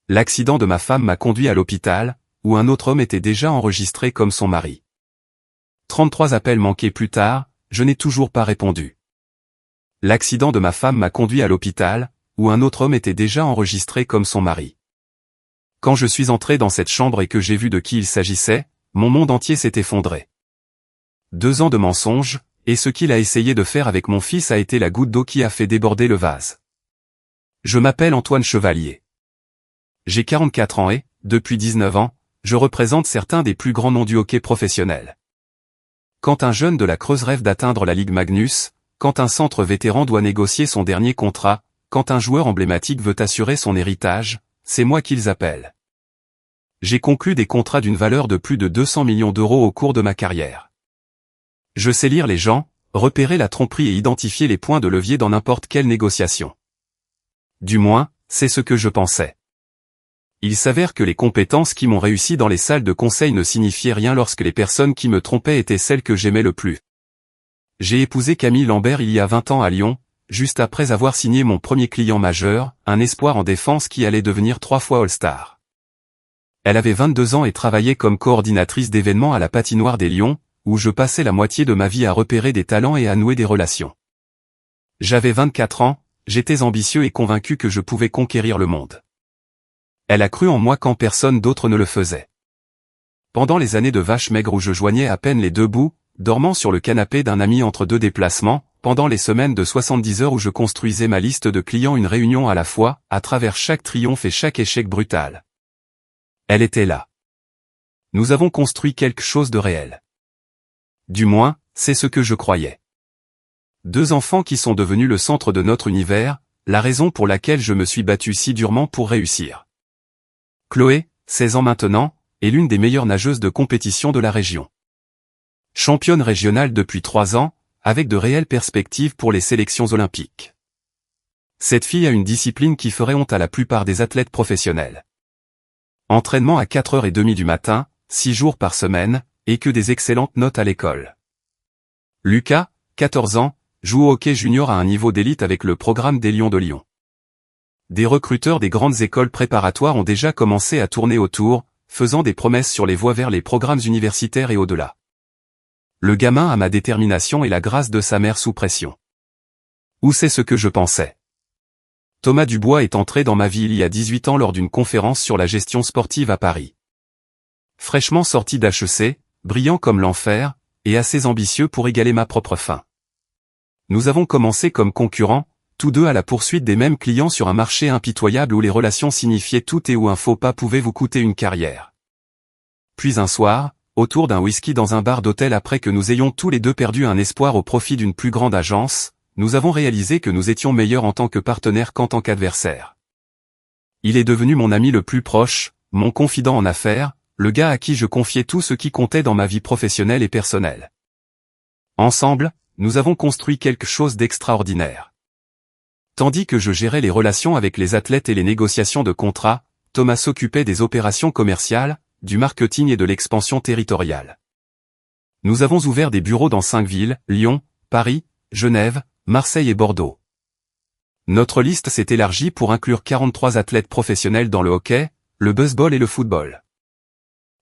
L'accident de ma femme m'a conduit à l'hôpital, où un autre homme était déjà enregistré comme son mari. 33 appels manqués plus tard, je n'ai toujours pas répondu. L'accident de ma femme m'a conduit à l'hôpital, où un autre homme était déjà enregistré comme son mari. Quand je suis entré dans cette chambre et que j'ai vu de qui il s'agissait, mon monde entier s'est effondré. 2 ans de mensonges, et ce qu'il a essayé de faire avec mon fils a été la goutte d'eau qui a fait déborder le vase. Je m'appelle Antoine Chevalier. J'ai 44 ans et, depuis 19 ans, je représente certains des plus grands noms du hockey professionnel. Quand un jeune de la Creuse rêve d'atteindre la Ligue Magnus, quand un centre vétéran doit négocier son dernier contrat, quand un joueur emblématique veut assurer son héritage, c'est moi qu'ils appellent. J'ai conclu des contrats d'une valeur de plus de 200 millions d'euros au cours de ma carrière. Je sais lire les gens, repérer la tromperie et identifier les points de levier dans n'importe quelle négociation. Du moins, c'est ce que je pensais. Il s'avère que les compétences qui m'ont réussi dans les salles de conseil ne signifiaient rien lorsque les personnes qui me trompaient étaient celles que j'aimais le plus. J'ai épousé Camille Lambert il y a 20 ans à Lyon, juste après avoir signé mon premier client majeur, un espoir en défense qui allait devenir 3 fois All-Star. Elle avait 22 ans et travaillait comme coordinatrice d'événements à la patinoire des Lions, où je passais la moitié de ma vie à repérer des talents et à nouer des relations. J'avais 24 ans, j'étais ambitieux et convaincu que je pouvais conquérir le monde. Elle a cru en moi quand personne d'autre ne le faisait. Pendant les années de vache maigre où je joignais à peine les 2 bouts, dormant sur le canapé d'un ami entre 2 déplacements, pendant les semaines de 70 heures où je construisais ma liste de clients une réunion à la fois, à travers chaque triomphe et chaque échec brutal. Elle était là. Nous avons construit quelque chose de réel. Du moins, c'est ce que je croyais. 2 enfants qui sont devenus le centre de notre univers, la raison pour laquelle je me suis battu si durement pour réussir. Chloé, 16 ans maintenant, est l'une des meilleures nageuses de compétition de la région. Championne régionale depuis 3 ans, avec de réelles perspectives pour les sélections olympiques. Cette fille a une discipline qui ferait honte à la plupart des athlètes professionnels. Entraînement à 4h30 du matin, 6 jours par semaine, et que des excellentes notes à l'école. Lucas, 14 ans, joue au hockey junior à un niveau d'élite avec le programme des Lions de Lyon. Des recruteurs des grandes écoles préparatoires ont déjà commencé à tourner autour, faisant des promesses sur les voies vers les programmes universitaires et au-delà. Le gamin a ma détermination et la grâce de sa mère sous pression. Ou c'est ce que je pensais. Thomas Dubois est entré dans ma vie il y a 18 ans lors d'une conférence sur la gestion sportive à Paris. Fraîchement sorti d'HEC, brillant comme l'enfer, et assez ambitieux pour égaler ma propre fin. Nous avons commencé comme concurrents, tous deux à la poursuite des mêmes clients sur un marché impitoyable où les relations signifiaient tout et où un faux pas pouvait vous coûter une carrière. Puis un soir, autour d'un whisky dans un bar d'hôtel après que nous ayons tous les deux perdu un espoir au profit d'une plus grande agence, nous avons réalisé que nous étions meilleurs en tant que partenaires qu'en tant qu'adversaires. Il est devenu mon ami le plus proche, mon confident en affaires, le gars à qui je confiais tout ce qui comptait dans ma vie professionnelle et personnelle. Ensemble, nous avons construit quelque chose d'extraordinaire. Tandis que je gérais les relations avec les athlètes et les négociations de contrats, Thomas s'occupait des opérations commerciales, du marketing et de l'expansion territoriale. Nous avons ouvert des bureaux dans 5 villes, Lyon, Paris, Genève, Marseille et Bordeaux. Notre liste s'est élargie pour inclure 43 athlètes professionnels dans le hockey, le baseball et le football.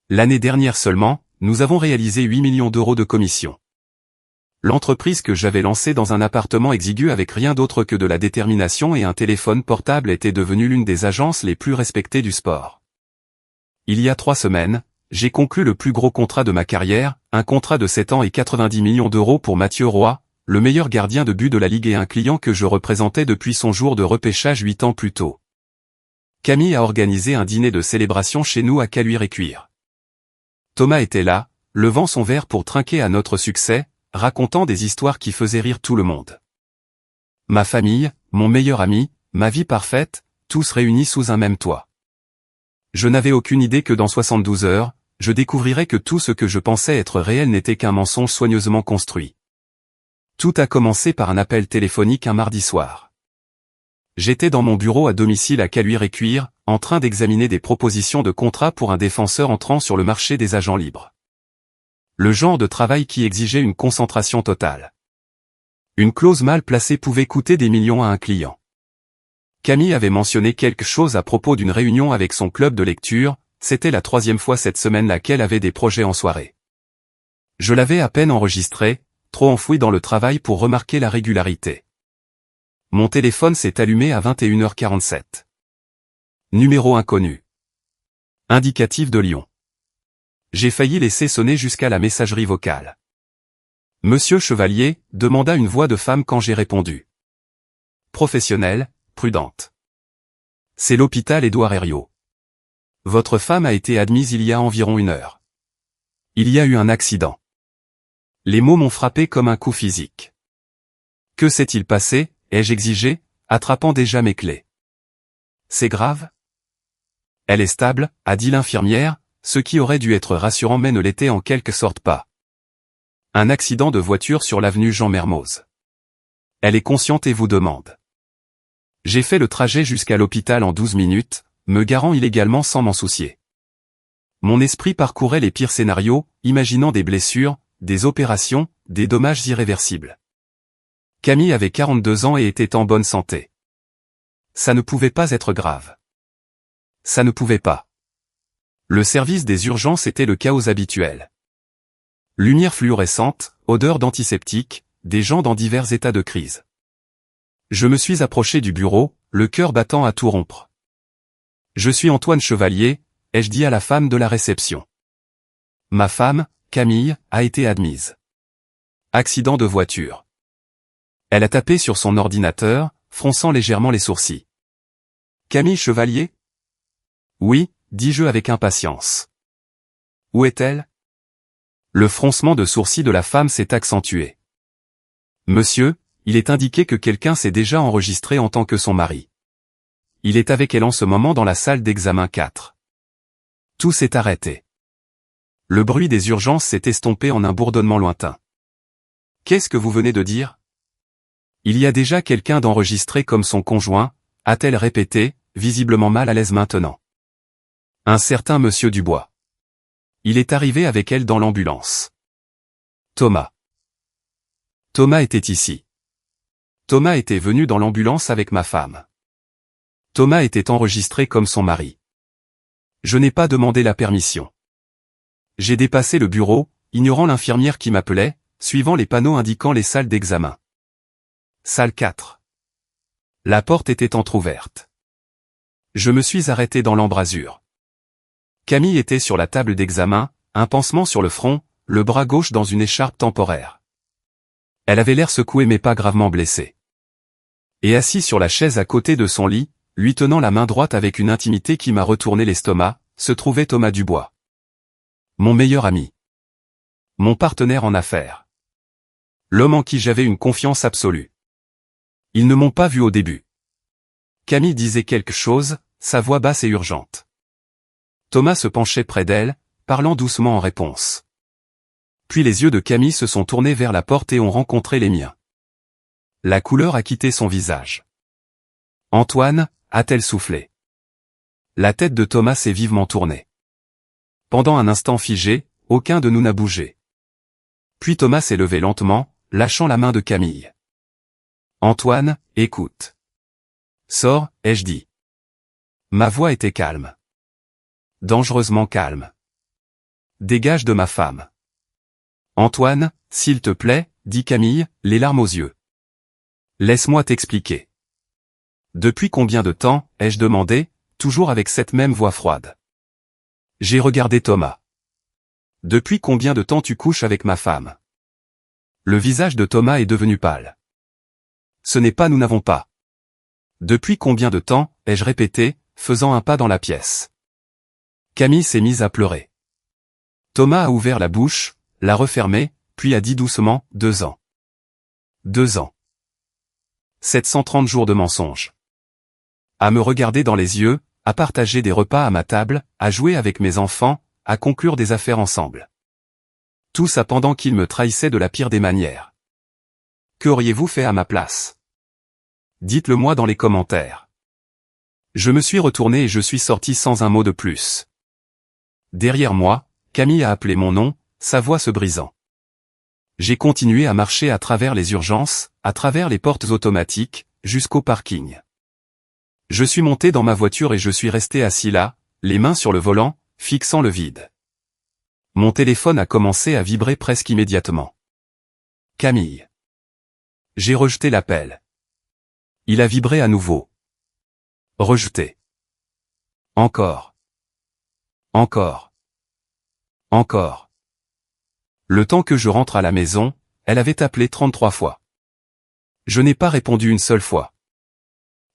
L'année dernière seulement, nous avons réalisé 8 millions d'euros de commissions. L'entreprise que j'avais lancée dans un appartement exigu avec rien d'autre que de la détermination et un téléphone portable était devenue l'une des agences les plus respectées du sport. Il y a 3 semaines, j'ai conclu le plus gros contrat de ma carrière, un contrat de 7 ans et 90 millions d'euros pour Mathieu Roy, le meilleur gardien de but de la Ligue et un client que je représentais depuis son jour de repêchage 8 ans plus tôt. Camille a organisé un dîner de célébration chez nous à Caluire-et-Cuire. Thomas était là, levant son verre pour trinquer à notre succès, racontant des histoires qui faisaient rire tout le monde. Ma famille, mon meilleur ami, ma vie parfaite, tous réunis sous un même toit. Je n'avais aucune idée que dans 72 heures, je découvrirais que tout ce que je pensais être réel n'était qu'un mensonge soigneusement construit. Tout a commencé par un appel téléphonique un mardi soir. J'étais dans mon bureau à domicile à Caluire-et-Cuire, en train d'examiner des propositions de contrat pour un défenseur entrant sur le marché des agents libres. Le genre de travail qui exigeait une concentration totale. Une clause mal placée pouvait coûter des millions à un client. Camille avait mentionné quelque chose à propos d'une réunion avec son club de lecture, c'était la 3e fois cette semaine qu'elle avait des projets en soirée. Je l'avais à peine enregistré, trop enfoui dans le travail pour remarquer la régularité. Mon téléphone s'est allumé à 21h47. Numéro inconnu. Indicatif de Lyon. J'ai failli laisser sonner jusqu'à la messagerie vocale. Monsieur Chevalier, demanda une voix de femme quand j'ai répondu. Professionnelle, prudente. C'est l'hôpital Édouard Herriot. Votre femme a été admise il y a environ 1 heure. Il y a eu un accident. Les mots m'ont frappé comme un coup physique. Que s'est-il passé, ai-je exigé, attrapant déjà mes clés. C'est grave? Elle est stable, a dit l'infirmière, ce qui aurait dû être rassurant mais ne l'était en quelque sorte pas. Un accident de voiture sur l'avenue Jean Mermoz. Elle est consciente et vous demande. J'ai fait le trajet jusqu'à l'hôpital en 12 minutes, me garant illégalement sans m'en soucier. Mon esprit parcourait les pires scénarios, imaginant des blessures, des opérations, des dommages irréversibles. Camille avait 42 ans et était en bonne santé. Ça ne pouvait pas être grave. Ça ne pouvait pas. Le service des urgences était le chaos habituel. Lumière fluorescente, odeur d'antiseptique, des gens dans divers états de crise. Je me suis approché du bureau, le cœur battant à tout rompre. Je suis Antoine Chevalier, ai-je dit à la femme de la réception. Ma femme, Camille, a été admise. Accident de voiture. Elle a tapé sur son ordinateur, fronçant légèrement les sourcils. Camille Chevalier? Oui, dis-je avec impatience. Où est-elle? Le froncement de sourcils de la femme s'est accentué. Monsieur, il est indiqué que quelqu'un s'est déjà enregistré en tant que son mari. Il est avec elle en ce moment dans la salle d'examen 4. Tout s'est arrêté. Le bruit des urgences s'est estompé en un bourdonnement lointain. Qu'est-ce que vous venez de dire? Il y a déjà quelqu'un d'enregistré comme son conjoint, a-t-elle répété, visiblement mal à l'aise maintenant. Un certain monsieur Dubois. Il est arrivé avec elle dans l'ambulance. Thomas. Thomas était ici. Thomas était venu dans l'ambulance avec ma femme. Thomas était enregistré comme son mari. Je n'ai pas demandé la permission. J'ai dépassé le bureau, ignorant l'infirmière qui m'appelait, suivant les panneaux indiquant les salles d'examen. Salle 4. La porte était entr'ouverte. Je me suis arrêté dans l'embrasure. Camille était sur la table d'examen, un pansement sur le front, le bras gauche dans une écharpe temporaire. Elle avait l'air secouée mais pas gravement blessée. Et assis sur la chaise à côté de son lit, lui tenant la main droite avec une intimité qui m'a retourné l'estomac, se trouvait Thomas Dubois. Mon meilleur ami. Mon partenaire en affaires. L'homme en qui j'avais une confiance absolue. Ils ne m'ont pas vu au début. Camille disait quelque chose, sa voix basse et urgente. Thomas se penchait près d'elle, parlant doucement en réponse. Puis les yeux de Camille se sont tournés vers la porte et ont rencontré les miens. La couleur a quitté son visage. Antoine, a-t-elle soufflé. La tête de Thomas s'est vivement tournée. Pendant un instant figé, aucun de nous n'a bougé. Puis Thomas s'est levé lentement, lâchant la main de Camille. Antoine, écoute. Sors, ai-je dit. Ma voix était calme. Dangereusement calme. Dégage de ma femme. Antoine, s'il te plaît, dit Camille, les larmes aux yeux. Laisse-moi t'expliquer. Depuis combien de temps, ai-je demandé, toujours avec cette même voix froide. J'ai regardé Thomas. Depuis combien de temps tu couches avec ma femme? Le visage de Thomas est devenu pâle. Ce n'est pas nous n'avons pas. Depuis combien de temps, ai-je répété, faisant un pas dans la pièce. Camille s'est mise à pleurer. Thomas a ouvert la bouche, l'a refermée, puis a dit doucement, 2 ans. 2 ans. 730 jours de mensonges. À me regarder dans les yeux, à partager des repas à ma table, à jouer avec mes enfants, à conclure des affaires ensemble. Tout ça pendant qu'il me trahissait de la pire des manières. Qu'auriez-vous fait à ma place? Dites-le moi dans les commentaires. Je me suis retourné et je suis sorti sans un mot de plus. Derrière moi, Camille a appelé mon nom, sa voix se brisant. J'ai continué à marcher à travers les urgences, à travers les portes automatiques, jusqu'au parking. Je suis monté dans ma voiture et je suis resté assis là, les mains sur le volant, fixant le vide. Mon téléphone a commencé à vibrer presque immédiatement. Camille. J'ai rejeté l'appel. Il a vibré à nouveau. Rejeté. Encore. Encore. Encore. Le temps que je rentre à la maison, elle avait appelé 33 fois. Je n'ai pas répondu une seule fois.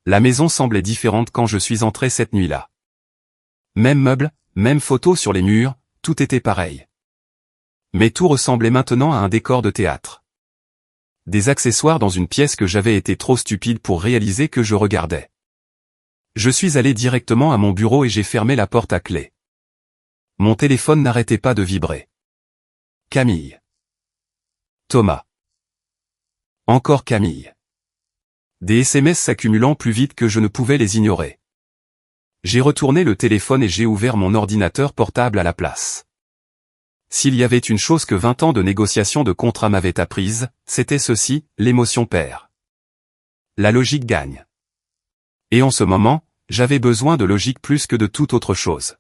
La maison semblait différente quand je suis entré cette nuit-là. Même meuble, même photos sur les murs, tout était pareil. Mais tout ressemblait maintenant à un décor de théâtre. Des accessoires dans une pièce que j'avais été trop stupide pour réaliser que je regardais. Je suis allé directement à mon bureau et j'ai fermé la porte à clé. Mon téléphone n'arrêtait pas de vibrer. Camille. Thomas. Encore Camille. Des SMS s'accumulant plus vite que je ne pouvais les ignorer. J'ai retourné le téléphone et j'ai ouvert mon ordinateur portable à la place. S'il y avait une chose que 20 ans de négociation de contrat m'avaient apprise, c'était ceci, l'émotion perd. La logique gagne. Et en ce moment, j'avais besoin de logique plus que de toute autre chose.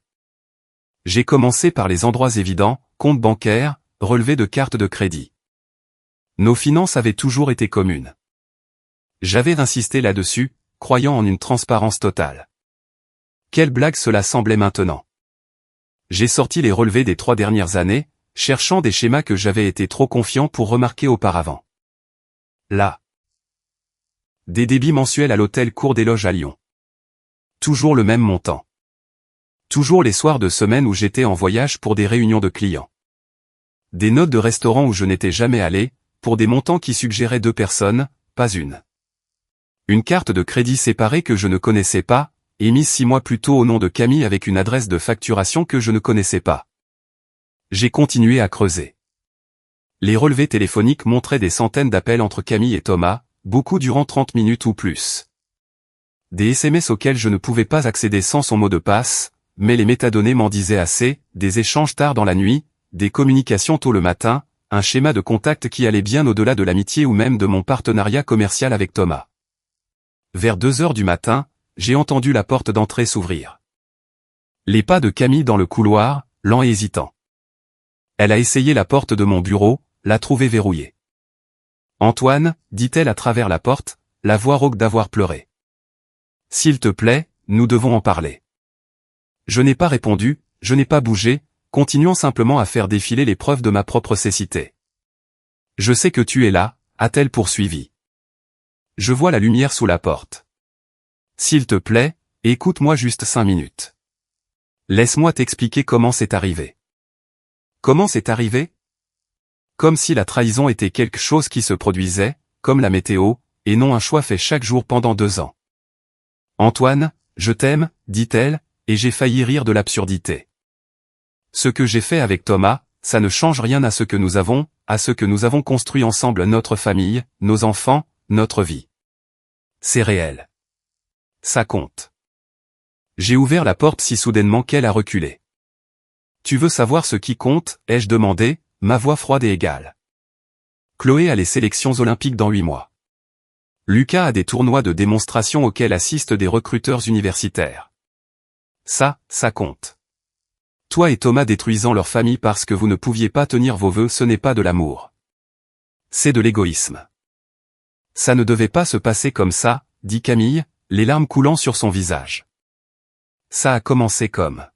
J'ai commencé par les endroits évidents, compte bancaire, relevé de carte de crédit. Nos finances avaient toujours été communes. J'avais insisté là-dessus, croyant en une transparence totale. Quelle blague cela semblait maintenant. J'ai sorti les relevés des 3 dernières années, cherchant des schémas que j'avais été trop confiant pour remarquer auparavant. Là. Des débits mensuels à l'hôtel Cour des Loges à Lyon. Toujours le même montant. Toujours les soirs de semaine où j'étais en voyage pour des réunions de clients. Des notes de restaurant où je n'étais jamais allé, pour des montants qui suggéraient 2 personnes, pas une. Une carte de crédit séparée que je ne connaissais pas, émise 6 mois plus tôt au nom de Camille avec une adresse de facturation que je ne connaissais pas. J'ai continué à creuser. Les relevés téléphoniques montraient des centaines d'appels entre Camille et Thomas, beaucoup durant 30 minutes ou plus. Des SMS auxquels je ne pouvais pas accéder sans son mot de passe, mais les métadonnées m'en disaient assez, des échanges tard dans la nuit, des communications tôt le matin, un schéma de contact qui allait bien au-delà de l'amitié ou même de mon partenariat commercial avec Thomas. Vers 2 heures du matin, j'ai entendu la porte d'entrée s'ouvrir. Les pas de Camille dans le couloir, lents et hésitants. Elle a essayé la porte de mon bureau, l'a trouvée verrouillée. Antoine, dit-elle à travers la porte, la voix rauque d'avoir pleuré. S'il te plaît, nous devons en parler. Je n'ai pas répondu, je n'ai pas bougé, continuant simplement à faire défiler les preuves de ma propre cécité. Je sais que tu es là, a-t-elle poursuivi. Je vois la lumière sous la porte. S'il te plaît, écoute-moi juste 5 minutes. Laisse-moi t'expliquer comment c'est arrivé. Comment c'est arrivé? Comme si la trahison était quelque chose qui se produisait, comme la météo, et non un choix fait chaque jour pendant 2 ans. Antoine, je t'aime, dit-elle, et j'ai failli rire de l'absurdité. Ce que j'ai fait avec Thomas, ça ne change rien à ce que nous avons construit ensemble, notre famille, nos enfants, notre vie. C'est réel. Ça compte. J'ai ouvert la porte si soudainement qu'elle a reculé. Tu veux savoir ce qui compte, ai-je demandé, ma voix froide et égale. Chloé a les sélections olympiques dans 8 mois. Lucas a des tournois de démonstration auxquels assistent des recruteurs universitaires. Ça compte. Toi et Thomas détruisant leur famille parce que vous ne pouviez pas tenir vos vœux, ce n'est pas de l'amour. C'est de l'égoïsme. Ça ne devait pas se passer comme ça, dit Camille, les larmes coulant sur son visage. Ça a commencé comme.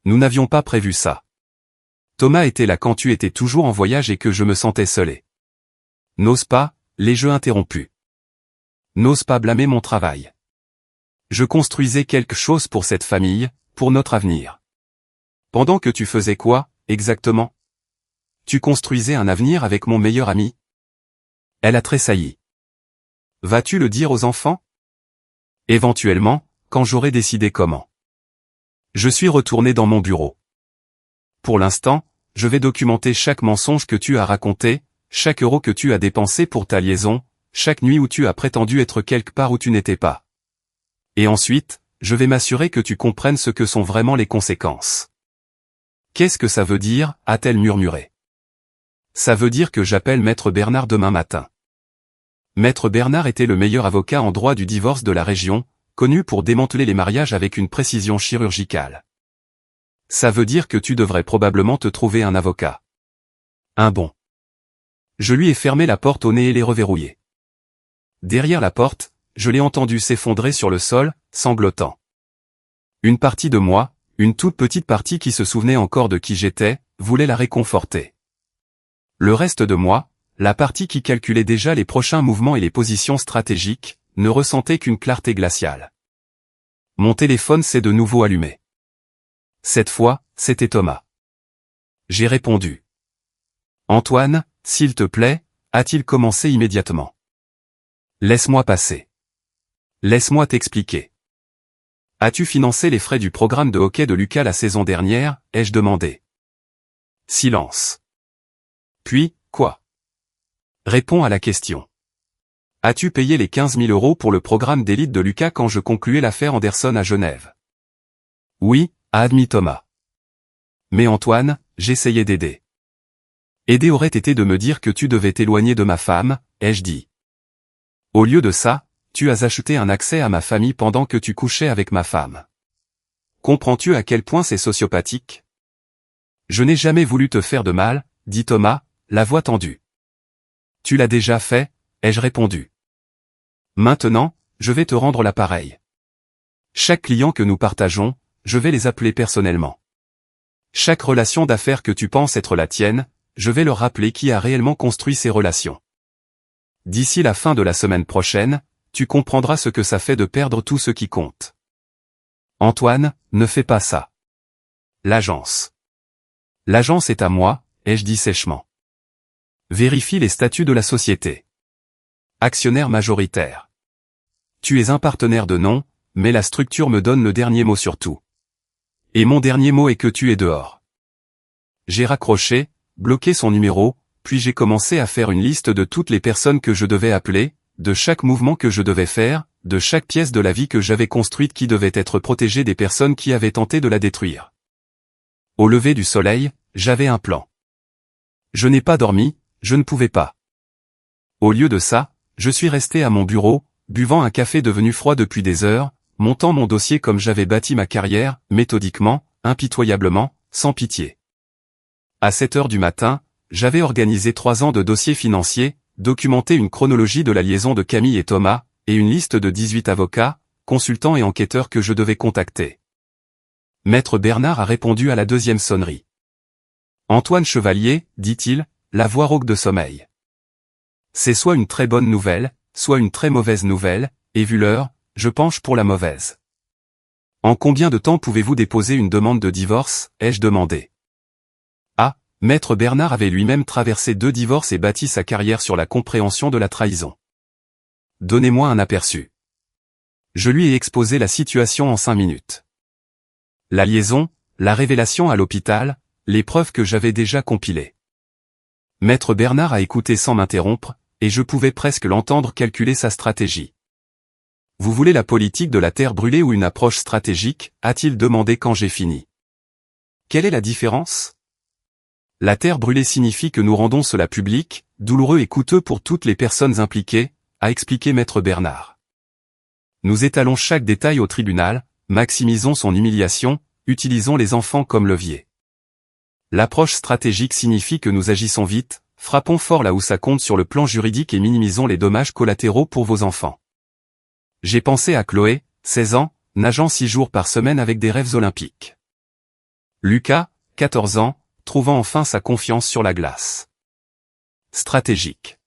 Nous n'avions pas prévu ça. Thomas était là quand tu étais toujours en voyage et que je me sentais seulé. N'ose pas, les jeux interrompus. N'ose pas blâmer mon travail. Je construisais quelque chose pour cette famille, pour notre avenir. Pendant que tu faisais quoi, exactement? Tu construisais un avenir avec mon meilleur ami? Elle a tressailli. Vas-tu le dire aux enfants? Éventuellement, quand j'aurai décidé comment. Je suis retourné dans mon bureau. Pour l'instant, je vais documenter chaque mensonge que tu as raconté, chaque euro que tu as dépensé pour ta liaison, chaque nuit où tu as prétendu être quelque part où tu n'étais pas. Et ensuite, je vais m'assurer que tu comprennes ce que sont vraiment les conséquences. Qu'est-ce que ça veut dire, a-t-elle murmuré. Ça veut dire que j'appelle Maître Bernard demain matin. Maître Bernard était le meilleur avocat en droit du divorce de la région, connu pour démanteler les mariages avec une précision chirurgicale. Ça veut dire que tu devrais probablement te trouver un avocat. Un bon. Je lui ai fermé la porte au nez et l'ai reverrouillée. Derrière la porte, je l'ai entendu s'effondrer sur le sol, sanglotant. Une partie de moi, une toute petite partie qui se souvenait encore de qui j'étais, voulait la réconforter. Le reste de moi, la partie qui calculait déjà les prochains mouvements et les positions stratégiques, ne ressentait qu'une clarté glaciale. Mon téléphone s'est de nouveau allumé. Cette fois, c'était Thomas. J'ai répondu. Antoine, s'il te plaît, a-t-il commencé immédiatement. Laisse-moi passer. Laisse-moi t'expliquer. As-tu financé les frais du programme de hockey de Lucas la saison dernière, ai-je demandé. Silence. Puis, quoi? Réponds à la question. As-tu payé les 15 000 € pour le programme d'élite de Lucas quand je concluais l'affaire Anderson à Genève? Oui, a admis Thomas. Mais Antoine, j'essayais d'aider. Aider aurait été de me dire que tu devais t'éloigner de ma femme, ai-je dit. Au lieu de ça, tu as acheté un accès à ma famille pendant que tu couchais avec ma femme. Comprends-tu à quel point c'est sociopathique? Je n'ai jamais voulu te faire de mal, dit Thomas, la voix tendue. Tu l'as déjà fait, ai-je répondu. Maintenant, je vais te rendre l'appareil. Chaque client que nous partageons, je vais les appeler personnellement. Chaque relation d'affaires que tu penses être la tienne, je vais leur rappeler qui a réellement construit ces relations. D'ici la fin de la semaine prochaine, tu comprendras ce que ça fait de perdre tout ce qui compte. Antoine, ne fais pas ça. L'agence. L'agence est à moi, ai-je dit sèchement. Vérifie les statuts de la société. Actionnaire majoritaire. Tu es un partenaire de nom, mais la structure me donne le dernier mot sur tout. Et mon dernier mot est que tu es dehors. J'ai raccroché, bloqué son numéro, puis j'ai commencé à faire une liste de toutes les personnes que je devais appeler, de chaque mouvement que je devais faire, de chaque pièce de la vie que j'avais construite qui devait être protégée des personnes qui avaient tenté de la détruire. Au lever du soleil, j'avais un plan. Je n'ai pas dormi, je ne pouvais pas. Au lieu de ça, je suis resté à mon bureau, buvant un café devenu froid depuis des heures, montant mon dossier comme j'avais bâti ma carrière, méthodiquement, impitoyablement, sans pitié. À 7 heures du matin, j'avais organisé 3 ans de dossiers financiers, documenté une chronologie de la liaison de Camille et Thomas, et une liste de 18 avocats, consultants et enquêteurs que je devais contacter. Maître Bernard a répondu à la deuxième sonnerie. Antoine Chevalier, dit-il, la voix rauque de sommeil. C'est soit une très bonne nouvelle, soit une très mauvaise nouvelle, et vu l'heure, je penche pour la mauvaise. En combien de temps pouvez-vous déposer une demande de divorce, ai-je demandé. Maître Bernard avait lui-même traversé 2 divorces et bâti sa carrière sur la compréhension de la trahison. Donnez-moi un aperçu. Je lui ai exposé la situation en 5 minutes. La liaison, la révélation à l'hôpital, les preuves que j'avais déjà compilées. Maître Bernard a écouté sans m'interrompre, et je pouvais presque l'entendre calculer sa stratégie. Vous voulez la politique de la terre brûlée ou une approche stratégique, a-t-il demandé quand j'ai fini. Quelle est la différence? La terre brûlée signifie que nous rendons cela public, douloureux et coûteux pour toutes les personnes impliquées, a expliqué Maître Bernard. Nous étalons chaque détail au tribunal, maximisons son humiliation, utilisons les enfants comme levier. L'approche stratégique signifie que nous agissons vite, frappons fort là où ça compte sur le plan juridique et minimisons les dommages collatéraux pour vos enfants. J'ai pensé à Chloé, 16 ans, nageant 6 jours par semaine avec des rêves olympiques. Lucas, 14 ans, trouvant enfin sa confiance sur la glace. Stratégique.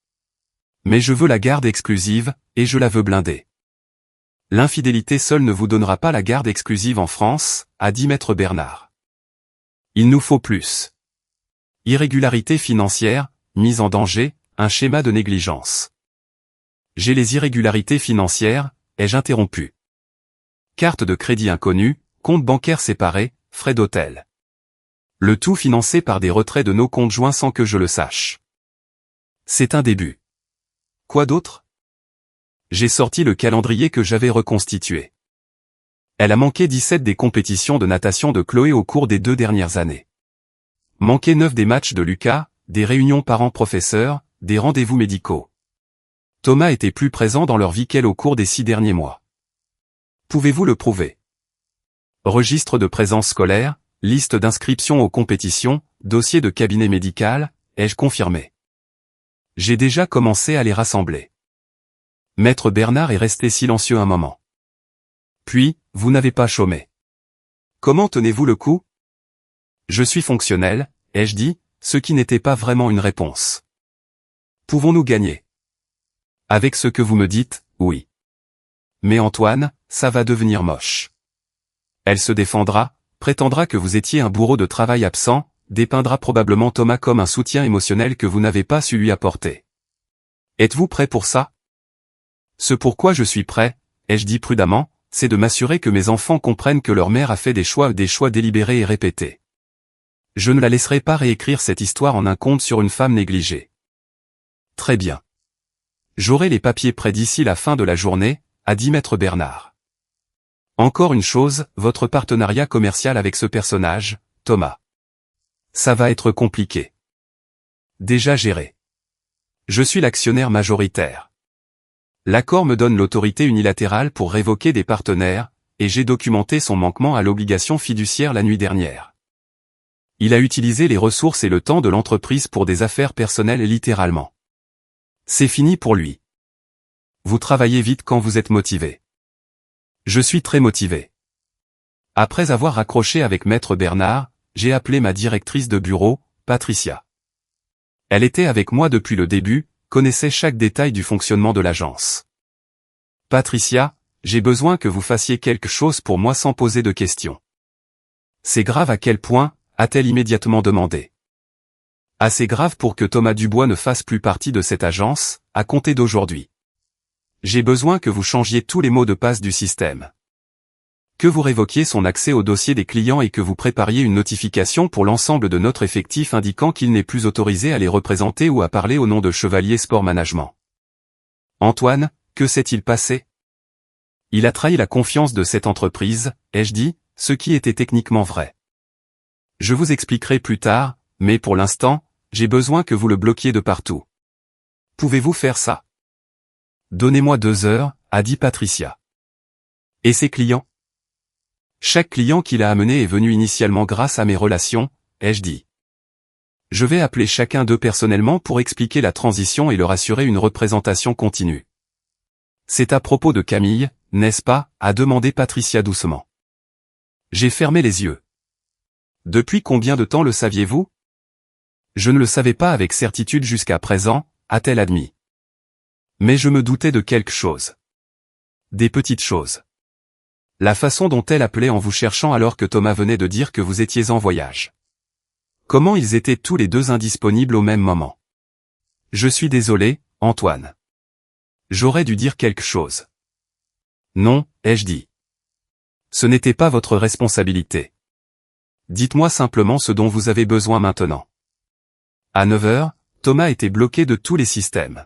Mais je veux la garde exclusive, et je la veux blindée. L'infidélité seule ne vous donnera pas la garde exclusive en France, a dit Maître Bernard. Il nous faut plus. Irrégularité financière, mise en danger, un schéma de négligence. J'ai les irrégularités financières, ai-je interrompu. Carte de crédit inconnue, compte bancaire séparé, frais d'hôtel. Le tout financé par des retraits de nos comptes joints sans que je le sache. C'est un début. Quoi d'autre? J'ai sorti le calendrier que j'avais reconstitué. Elle a manqué 17 des compétitions de natation de Chloé au cours des 2 dernières années. Manqué 9 des matchs de Lucas, des réunions parents-professeurs, des rendez-vous médicaux. Thomas était plus présent dans leur vie qu'elle au cours des 6 derniers mois. Pouvez-vous le prouver? Registre de présence scolaire, liste d'inscription aux compétitions, dossier de cabinet médical, ai-je confirmé? J'ai déjà commencé à les rassembler. Maître Bernard est resté silencieux un moment. Puis, vous n'avez pas chômé. Comment tenez-vous le coup? Je suis fonctionnel, ai-je dit, ce qui n'était pas vraiment une réponse. Pouvons-nous gagner? Avec ce que vous me dites, oui. Mais Antoine, ça va devenir moche. Elle se défendra, prétendra que vous étiez un bourreau de travail absent, dépeindra probablement Thomas comme un soutien émotionnel que vous n'avez pas su lui apporter. Êtes-vous prêt pour ça? Ce pourquoi je suis prêt, ai-je dit prudemment, c'est de m'assurer que mes enfants comprennent que leur mère a fait des choix délibérés et répétés. Je ne la laisserai pas réécrire cette histoire en un conte sur une femme négligée. Très bien. J'aurai les papiers prêts d'ici la fin de la journée, a dit Maître Bernard. Encore une chose, votre partenariat commercial avec ce personnage, Thomas. Ça va être compliqué. Déjà géré. Je suis l'actionnaire majoritaire. L'accord me donne l'autorité unilatérale pour révoquer des partenaires, et j'ai documenté son manquement à l'obligation fiduciaire la nuit dernière. Il a utilisé les ressources et le temps de l'entreprise pour des affaires personnelles littéralement. C'est fini pour lui. Vous travaillez vite quand vous êtes motivé. Je suis très motivé. Après avoir raccroché avec Maître Bernard, j'ai appelé ma directrice de bureau, Patricia. Elle était avec moi depuis le début, connaissait chaque détail du fonctionnement de l'agence. Patricia, j'ai besoin que vous fassiez quelque chose pour moi sans poser de questions. C'est grave à quel point, a-t-elle immédiatement demandé. Assez grave pour que Thomas Dubois ne fasse plus partie de cette agence, à compter d'aujourd'hui. J'ai besoin que vous changiez tous les mots de passe du système. Que vous révoquiez son accès au dossier des clients et que vous prépariez une notification pour l'ensemble de notre effectif indiquant qu'il n'est plus autorisé à les représenter ou à parler au nom de Chevalier Sport Management. Antoine, que s'est-il passé? Il a trahi la confiance de cette entreprise, ai-je dit, ce qui était techniquement vrai. Je vous expliquerai plus tard, mais pour l'instant, j'ai besoin que vous le bloquiez de partout. Pouvez-vous faire ça? Donnez-moi 2 heures, a dit Patricia. Et ses clients? Chaque client qu'il a amené est venu initialement grâce à mes relations, ai-je dit. Je vais appeler chacun d'eux personnellement pour expliquer la transition et leur assurer une représentation continue. C'est à propos de Camille, n'est-ce pas, a demandé Patricia doucement. J'ai fermé les yeux. Depuis combien de temps le saviez-vous? Je ne le savais pas avec certitude jusqu'à présent, a-t-elle admis. Mais je me doutais de quelque chose. Des petites choses. La façon dont elle appelait en vous cherchant alors que Thomas venait de dire que vous étiez en voyage. Comment ils étaient tous les deux indisponibles au même moment. Je suis désolé, Antoine. J'aurais dû dire quelque chose. Non, ai-je dit. Ce n'était pas votre responsabilité. Dites-moi simplement ce dont vous avez besoin maintenant. À 9 heures, Thomas était bloqué de tous les systèmes.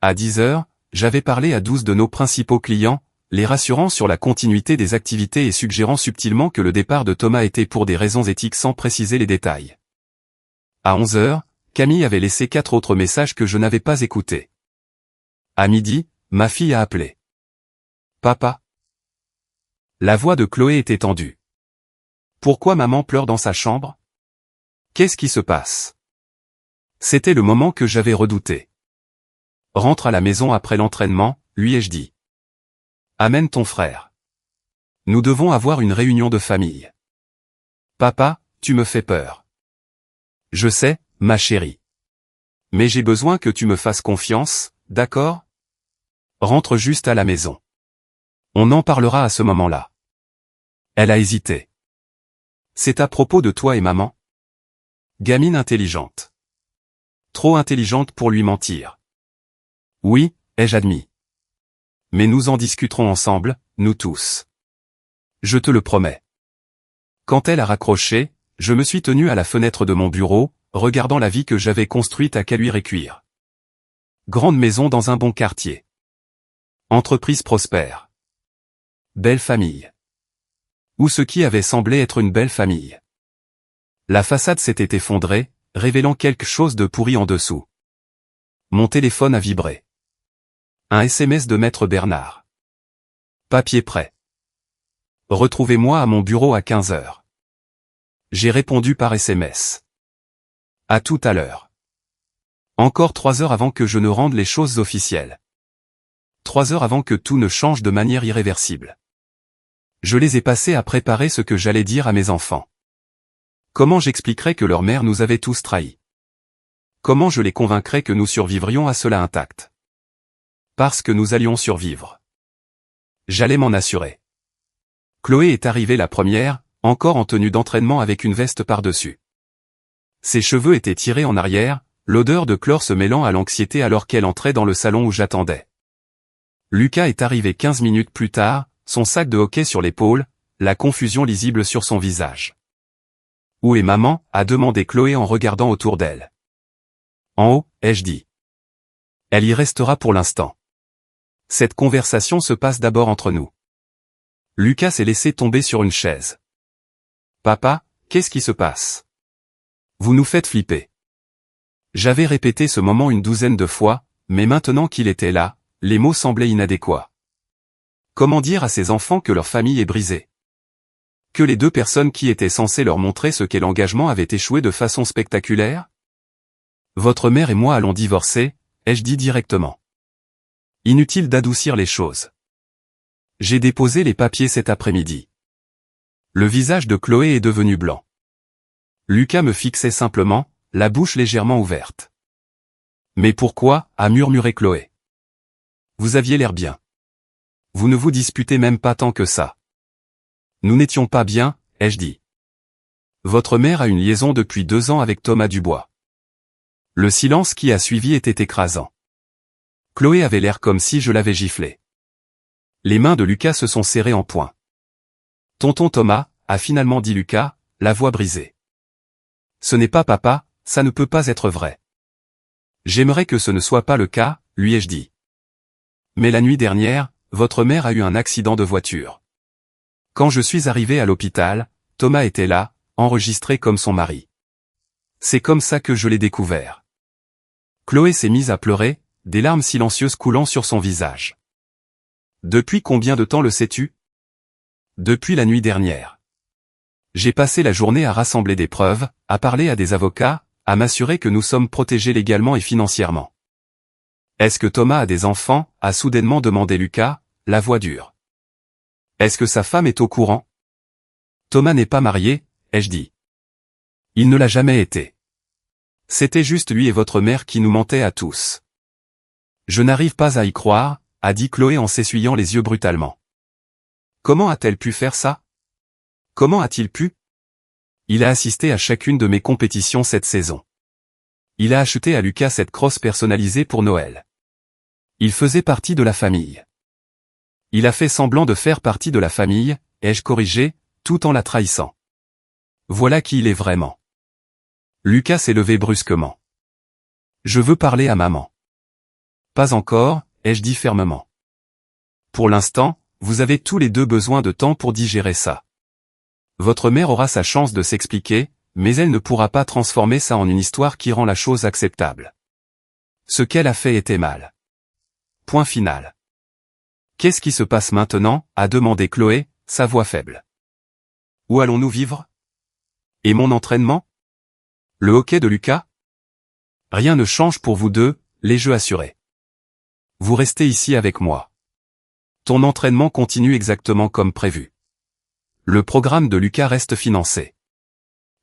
À 10 heures, j'avais parlé à 12 de nos principaux clients, les rassurant sur la continuité des activités et suggérant subtilement que le départ de Thomas était pour des raisons éthiques sans préciser les détails. À 11 heures, Camille avait laissé 4 autres messages que je n'avais pas écoutés. À midi, ma fille a appelé. Papa. La voix de Chloé était tendue. Pourquoi maman pleure dans sa chambre? Qu'est-ce qui se passe? C'était le moment que j'avais redouté. Rentre à la maison après l'entraînement, lui ai-je dit. Amène ton frère. Nous devons avoir une réunion de famille. Papa, tu me fais peur. Je sais, ma chérie. Mais j'ai besoin que tu me fasses confiance, d'accord? Rentre juste à la maison. On en parlera à ce moment-là. Elle a hésité. C'est à propos de toi et maman? Gamine intelligente. Trop intelligente pour lui mentir. Oui, ai-je admis. Mais nous en discuterons ensemble, nous tous. Je te le promets. Quand elle a raccroché, je me suis tenu à la fenêtre de mon bureau, regardant la vie que j'avais construite à Caluire et Cuire. Grande maison dans un bon quartier. Entreprise prospère. Belle famille. Ou ce qui avait semblé être une belle famille. La façade s'était effondrée, révélant quelque chose de pourri en dessous. Mon téléphone a vibré. Un SMS de Maître Bernard. Papier prêt. Retrouvez-moi à mon bureau à 15 heures. J'ai répondu par SMS. À tout à l'heure. Encore 3 heures avant que je ne rende les choses officielles. 3 heures avant que tout ne change de manière irréversible. Je les ai passées à préparer ce que j'allais dire à mes enfants. Comment j'expliquerais que leur mère nous avait tous trahis? Comment je les convaincrais que nous survivrions à cela intacts? Parce que nous allions survivre. J'allais m'en assurer. Chloé est arrivée la première, encore en tenue d'entraînement avec une veste par-dessus. Ses cheveux étaient tirés en arrière, l'odeur de chlore se mêlant à l'anxiété alors qu'elle entrait dans le salon où j'attendais. Lucas est arrivé 15 minutes plus tard, son sac de hockey sur l'épaule, la confusion lisible sur son visage. « Où est maman ?» a demandé Chloé en regardant autour d'elle. « En haut » ai-je dit. « Elle y restera pour l'instant. Cette conversation se passe d'abord entre nous. » Lucas s'est laissé tomber sur une chaise. « Papa, qu'est-ce qui se passe? Vous nous faites flipper. » J'avais répété ce moment une douzaine de fois, mais maintenant qu'il était là, les mots semblaient inadéquats. Comment dire à ces enfants que leur famille est brisée? Que les deux personnes qui étaient censées leur montrer ce qu'est l'engagement avaient échoué de façon spectaculaire? Votre mère et moi allons divorcer, ai-je dit directement. Inutile d'adoucir les choses. J'ai déposé les papiers cet après-midi. Le visage de Chloé est devenu blanc. Lucas me fixait simplement, la bouche légèrement ouverte. Mais pourquoi, a murmuré Chloé. Vous aviez l'air bien. Vous ne vous disputez même pas tant que ça. Nous n'étions pas bien, ai-je dit. Votre mère a une liaison depuis 2 ans avec Thomas Dubois. Le silence qui a suivi était écrasant. Chloé avait l'air comme si je l'avais giflé. Les mains de Lucas se sont serrées en poing. Tonton Thomas, a finalement dit Lucas, la voix brisée. Ce n'est pas papa, ça ne peut pas être vrai. J'aimerais que ce ne soit pas le cas, lui ai-je dit. Mais la nuit dernière, votre mère a eu un accident de voiture. Quand je suis arrivé à l'hôpital, Thomas était là, enregistré comme son mari. C'est comme ça que je l'ai découvert. Chloé s'est mise à pleurer, des larmes silencieuses coulant sur son visage. Depuis combien de temps le sais-tu? Depuis la nuit dernière. J'ai passé la journée à rassembler des preuves, à parler à des avocats, à m'assurer que nous sommes protégés légalement et financièrement. Est-ce que Thomas a des enfants? A soudainement demandé Lucas, la voix dure. Est-ce que sa femme est au courant? Thomas n'est pas marié, ai-je dit. Il ne l'a jamais été. C'était juste lui et votre mère qui nous mentaient à tous. Je n'arrive pas à y croire, a dit Chloé en s'essuyant les yeux brutalement. Comment a-t-elle pu faire ça? Comment a-t-il pu? Il a assisté à chacune de mes compétitions cette saison. Il a acheté à Lucas cette crosse personnalisée pour Noël. Il faisait partie de la famille. Il a fait semblant de faire partie de la famille, ai-je corrigé, tout en la trahissant. Voilà qui il est vraiment. Lucas s'est levé brusquement. Je veux parler à maman. Pas encore, ai-je dit fermement. Pour l'instant, vous avez tous les deux besoin de temps pour digérer ça. Votre mère aura sa chance de s'expliquer, mais elle ne pourra pas transformer ça en une histoire qui rend la chose acceptable. Ce qu'elle a fait était mal. Point final. Qu'est-ce qui se passe maintenant? A demandé Chloé, sa voix faible. Où allons-nous vivre? Et mon entraînement? Le hockey de Lucas? Rien ne change pour vous deux, les jeux assurés. Vous restez ici avec moi. Ton entraînement continue exactement comme prévu. Le programme de Lucas reste financé.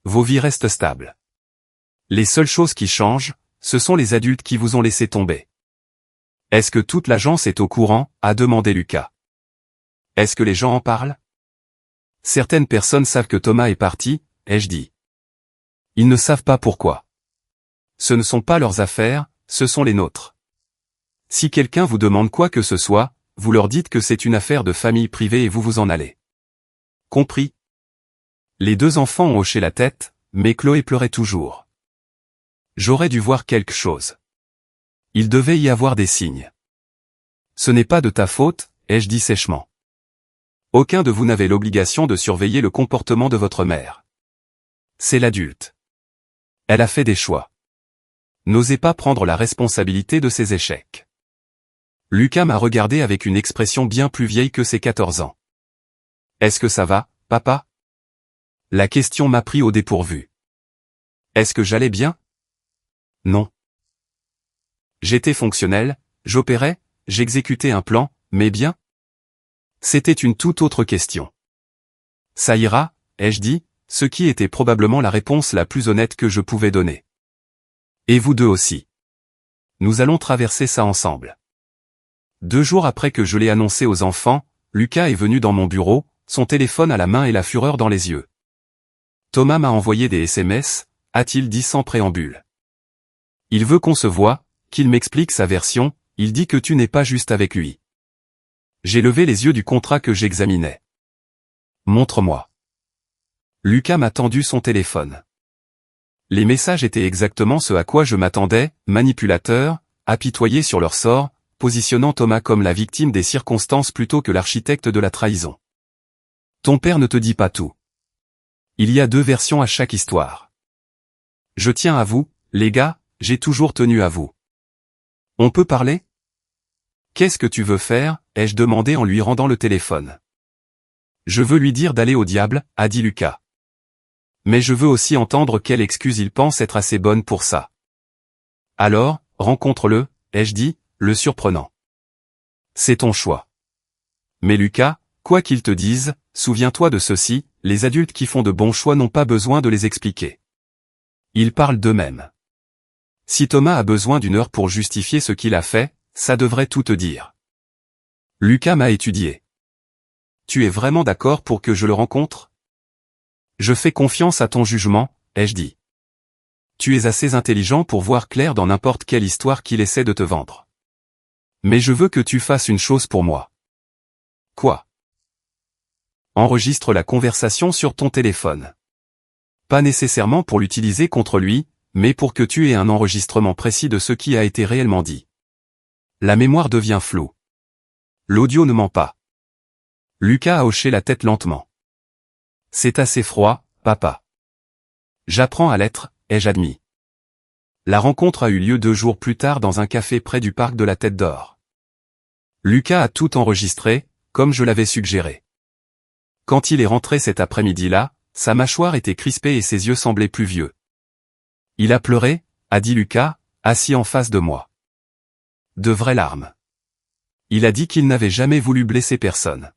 Vos vies restent stables. Les seules choses qui changent, ce sont les adultes qui vous ont laissé tomber. Est-ce que toute l'agence est au courant? A demandé Lucas. Est-ce que les gens en parlent? Certaines personnes savent que Thomas est parti, ai-je dit. Ils ne savent pas pourquoi. Ce ne sont pas leurs affaires, ce sont les nôtres. Si quelqu'un vous demande quoi que ce soit, vous leur dites que c'est une affaire de famille privée et vous vous en allez. Compris? Les deux enfants ont hoché la tête, mais Chloé pleurait toujours. J'aurais dû voir quelque chose. Il devait y avoir des signes. Ce n'est pas de ta faute, ai-je dit sèchement. Aucun de vous n'avait l'obligation de surveiller le comportement de votre mère. C'est l'adulte. Elle a fait des choix. N'osez pas prendre la responsabilité de ses échecs. Lucas m'a regardé avec une expression bien plus vieille que ses 14 ans. Est-ce que ça va, papa? La question m'a pris au dépourvu. Est-ce que j'allais bien? Non. J'étais fonctionnel, j'opérais, j'exécutais un plan, mais bien? C'était une toute autre question. Ça ira, ai-je dit, ce qui était probablement la réponse la plus honnête que je pouvais donner. Et vous deux aussi. Nous allons traverser ça ensemble. 2 jours après que je l'ai annoncé aux enfants, Lucas est venu dans mon bureau, son téléphone à la main et la fureur dans les yeux. Thomas m'a envoyé des SMS, a-t-il dit sans préambule. Il veut qu'on se voie, qu'il m'explique sa version, il dit que tu n'es pas juste avec lui. J'ai levé les yeux du contrat que j'examinais. Montre-moi. Lucas m'a tendu son téléphone. Les messages étaient exactement ce à quoi je m'attendais, manipulateurs, apitoyés sur leur sort, positionnant Thomas comme la victime des circonstances plutôt que l'architecte de la trahison. Ton père ne te dit pas tout. Il y a 2 versions à chaque histoire. Je tiens à vous, les gars, j'ai toujours tenu à vous. On peut parler? Qu'est-ce que tu veux faire? Ai-je demandé en lui rendant le téléphone. Je veux lui dire d'aller au diable, a dit Lucas. Mais je veux aussi entendre quelle excuse il pense être assez bonne pour ça. Alors, rencontre-le, ai-je dit, le surprenant. C'est ton choix. Mais Lucas, quoi qu'il te dise, souviens-toi de ceci, les adultes qui font de bons choix n'ont pas besoin de les expliquer. Ils parlent d'eux-mêmes. Si Thomas a besoin d'1 heure pour justifier ce qu'il a fait, ça devrait tout te dire. Lucas m'a étudié. Tu es vraiment d'accord pour que je le rencontre? Je fais confiance à ton jugement, ai-je dit. Tu es assez intelligent pour voir clair dans n'importe quelle histoire qu'il essaie de te vendre. Mais je veux que tu fasses une chose pour moi. Quoi? Enregistre la conversation sur ton téléphone. Pas nécessairement pour l'utiliser contre lui, mais pour que tu aies un enregistrement précis de ce qui a été réellement dit. La mémoire devient floue. L'audio ne ment pas. Lucas a hoché la tête lentement. C'est assez froid, papa. J'apprends à l'être, ai-je admis. La rencontre a eu lieu 2 jours plus tard dans un café près du parc de la Tête d'Or. Lucas a tout enregistré, comme je l'avais suggéré. Quand il est rentré cet après-midi-là, sa mâchoire était crispée et ses yeux semblaient plus vieux. Il a pleuré, a dit Lucas, assis en face de moi. De vraies larmes. Il a dit qu'il n'avait jamais voulu blesser personne.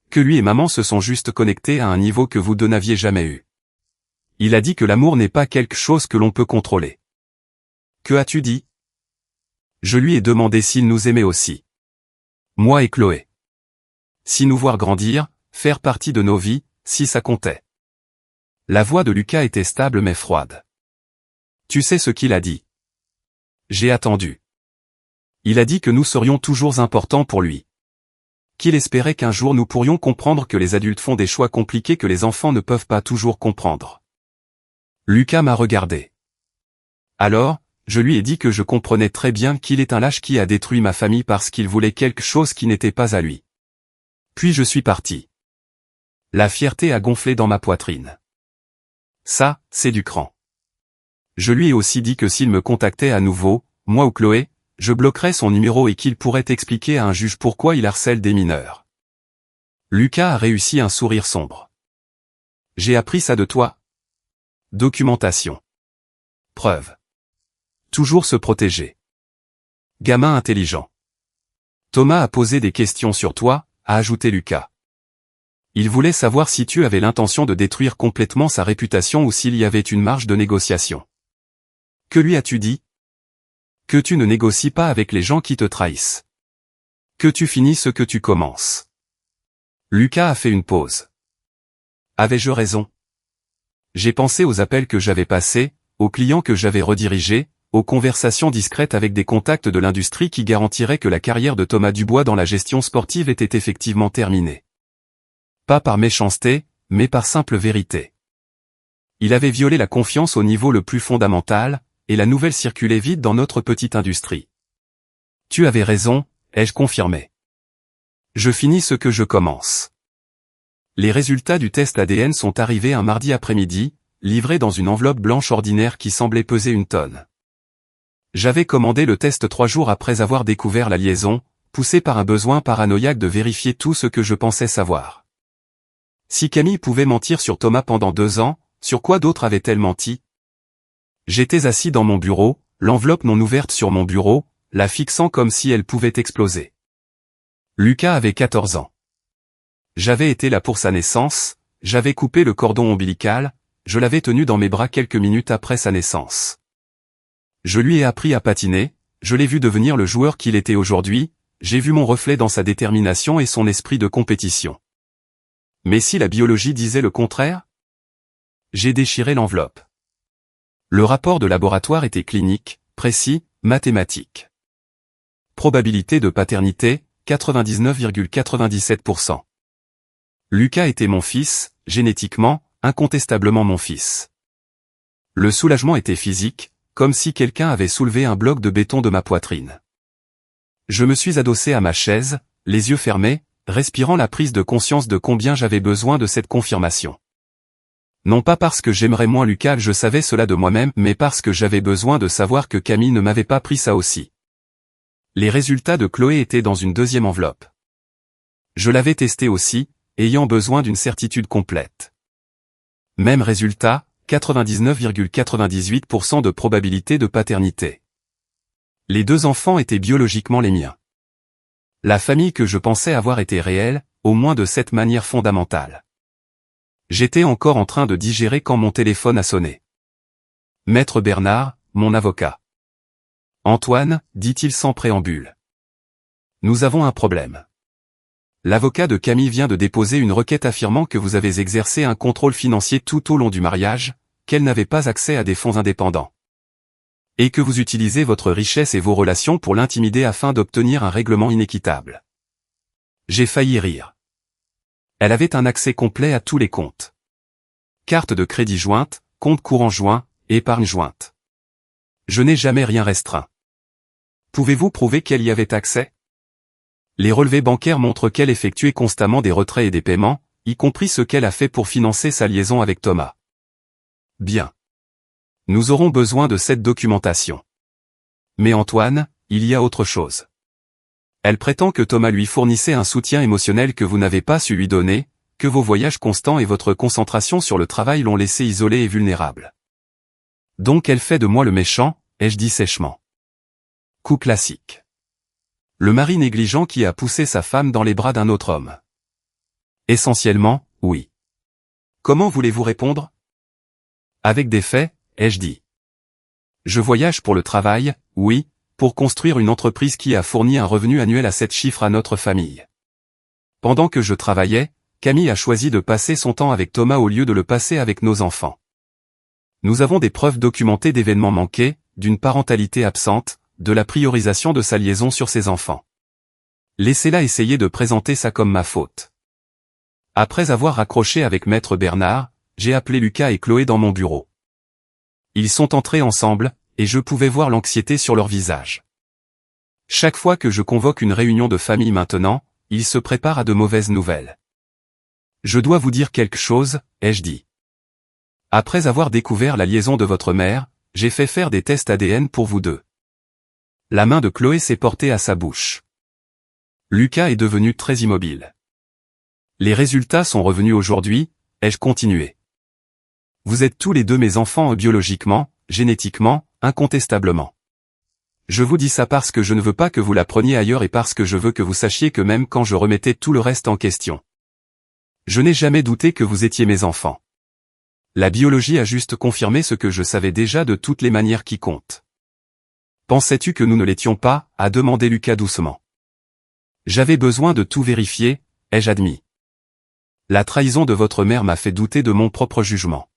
Que lui et maman se sont juste connectés à un niveau que vous deux n'aviez jamais eu. Il a dit que l'amour n'est pas quelque chose que l'on peut contrôler. Que as-tu dit? Je lui ai demandé s'il nous aimait aussi. Moi et Chloé. Si nous voir grandir, faire partie de nos vies, si ça comptait. La voix de Lucas était stable mais froide. Tu sais ce qu'il a dit? J'ai attendu. Il a dit que nous serions toujours importants pour lui. Qu'il espérait qu'un jour nous pourrions comprendre que les adultes font des choix compliqués que les enfants ne peuvent pas toujours comprendre. Lucas m'a regardé. Alors, je lui ai dit que je comprenais très bien qu'il est un lâche qui a détruit ma famille parce qu'il voulait quelque chose qui n'était pas à lui. Puis je suis parti. La fierté a gonflé dans ma poitrine. Ça, c'est du cran. Je lui ai aussi dit que s'il me contactait à nouveau, moi ou Chloé, je bloquerais son numéro et qu'il pourrait expliquer à un juge pourquoi il harcèle des mineurs. Lucas a réussi un sourire sombre. J'ai appris ça de toi. Documentation. Preuve. Toujours se protéger. Gamin intelligent. Thomas a posé des questions sur toi, a ajouté Lucas. Il voulait savoir si tu avais l'intention de détruire complètement sa réputation ou s'il y avait une marge de négociation. Que lui as-tu dit? Que tu ne négocies pas avec les gens qui te trahissent. Que tu finis ce que tu commences. Lucas a fait une pause. Avais-je raison? J'ai pensé aux appels que j'avais passés, aux clients que j'avais redirigés, aux conversations discrètes avec des contacts de l'industrie qui garantiraient que la carrière de Thomas Dubois dans la gestion sportive était effectivement terminée. Pas par méchanceté, mais par simple vérité. Il avait violé la confiance au niveau le plus fondamental, et la nouvelle circulait vite dans notre petite industrie. Tu avais raison, ai-je confirmé. Je finis ce que je commence. Les résultats du test ADN sont arrivés un mardi après-midi, livrés dans une enveloppe blanche ordinaire qui semblait peser 1 tonne. J'avais commandé le test 3 jours après avoir découvert la liaison, poussé par un besoin paranoïaque de vérifier tout ce que je pensais savoir. Si Camille pouvait mentir sur Thomas pendant 2 ans, sur quoi d'autre avait-elle menti? J'étais assis dans mon bureau, l'enveloppe non ouverte sur mon bureau, la fixant comme si elle pouvait exploser. Lucas avait 14 ans. J'avais été là pour sa naissance, j'avais coupé le cordon ombilical, je l'avais tenu dans mes bras quelques minutes après sa naissance. Je lui ai appris à patiner, je l'ai vu devenir le joueur qu'il était aujourd'hui, j'ai vu mon reflet dans sa détermination et son esprit de compétition. Mais si la biologie disait le contraire? J'ai déchiré l'enveloppe. Le rapport de laboratoire était clinique, précis, mathématique. Probabilité de paternité, 99,97%. Lucas était mon fils, génétiquement, incontestablement mon fils. Le soulagement était physique, comme si quelqu'un avait soulevé un bloc de béton de ma poitrine. Je me suis adossé à ma chaise, les yeux fermés, respirant la prise de conscience de combien j'avais besoin de cette confirmation. Non pas parce que j'aimerais moins Lucas, je savais cela de moi-même, mais parce que j'avais besoin de savoir que Camille ne m'avait pas pris ça aussi. Les résultats de Chloé étaient dans une deuxième enveloppe. Je l'avais testé aussi, ayant besoin d'une certitude complète. Même résultat, 99,98% de probabilité de paternité. Les 2 enfants étaient biologiquement les miens. La famille que je pensais avoir était réelle, au moins de cette manière fondamentale. J'étais encore en train de digérer quand mon téléphone a sonné. Maître Bernard, mon avocat. Antoine, dit-il sans préambule. Nous avons un problème. L'avocat de Camille vient de déposer une requête affirmant que vous avez exercé un contrôle financier tout au long du mariage, qu'elle n'avait pas accès à des fonds indépendants. Et que vous utilisez votre richesse et vos relations pour l'intimider afin d'obtenir un règlement inéquitable. J'ai failli rire. Elle avait un accès complet à tous les comptes. Carte de crédit jointe, compte courant joint, épargne jointe. Je n'ai jamais rien restreint. Pouvez-vous prouver qu'elle y avait accès? Les relevés bancaires montrent qu'elle effectuait constamment des retraits et des paiements, y compris ce qu'elle a fait pour financer sa liaison avec Thomas. Bien. Nous aurons besoin de cette documentation. Mais Antoine, il y a autre chose. Elle prétend que Thomas lui fournissait un soutien émotionnel que vous n'avez pas su lui donner, que vos voyages constants et votre concentration sur le travail l'ont laissé isolé et vulnérable. Donc elle fait de moi le méchant, ai-je dit sèchement. Coup classique. Le mari négligent qui a poussé sa femme dans les bras d'un autre homme. Essentiellement, oui. Comment voulez-vous répondre? Avec des faits, ai-je dit. Je voyage pour le travail, oui, pour construire une entreprise qui a fourni un revenu annuel à 7 chiffres à notre famille. Pendant que je travaillais, Camille a choisi de passer son temps avec Thomas au lieu de le passer avec nos enfants. Nous avons des preuves documentées d'événements manqués, d'une parentalité absente, de la priorisation de sa liaison sur ses enfants. Laissez-la essayer de présenter ça comme ma faute. Après avoir raccroché avec Maître Bernard, j'ai appelé Lucas et Chloé dans mon bureau. Ils sont entrés ensemble, et je pouvais voir l'anxiété sur leur visage. Chaque fois que je convoque une réunion de famille maintenant, ils se préparent à de mauvaises nouvelles. Je dois vous dire quelque chose, ai-je dit. Après avoir découvert la liaison de votre mère, j'ai fait faire des tests ADN pour vous deux. La main de Chloé s'est portée à sa bouche. Lucas est devenu très immobile. Les résultats sont revenus aujourd'hui, ai-je continué. Vous êtes tous les deux mes enfants biologiquement, génétiquement, incontestablement. Je vous dis ça parce que je ne veux pas que vous la preniez ailleurs et parce que je veux que vous sachiez que même quand je remettais tout le reste en question. Je n'ai jamais douté que vous étiez mes enfants. La biologie a juste confirmé ce que je savais déjà de toutes les manières qui comptent. Pensais-tu que nous ne l'étions pas, a demandé Lucas doucement. J'avais besoin de tout vérifier, ai-je admis. La trahison de votre mère m'a fait douter de mon propre jugement.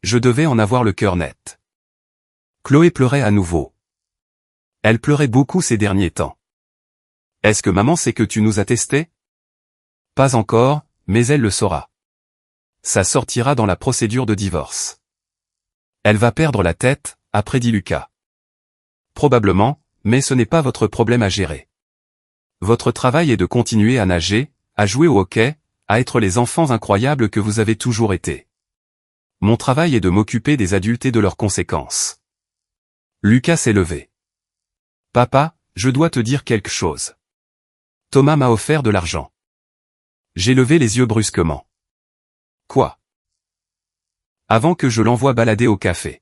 Je devais en avoir le cœur net. Chloé pleurait à nouveau. Elle pleurait beaucoup ces derniers temps. Est-ce que maman sait que tu nous as testés? Pas encore, mais elle le saura. Ça sortira dans la procédure de divorce. Elle va perdre la tête, a prédit Lucas. Probablement, mais ce n'est pas votre problème à gérer. Votre travail est de continuer à nager, à jouer au hockey, à être les enfants incroyables que vous avez toujours été. Mon travail est de m'occuper des adultes et de leurs conséquences. Lucas s'est levé. Papa, je dois te dire quelque chose. Thomas m'a offert de l'argent. J'ai levé les yeux brusquement. Quoi? Avant que je l'envoie balader au café.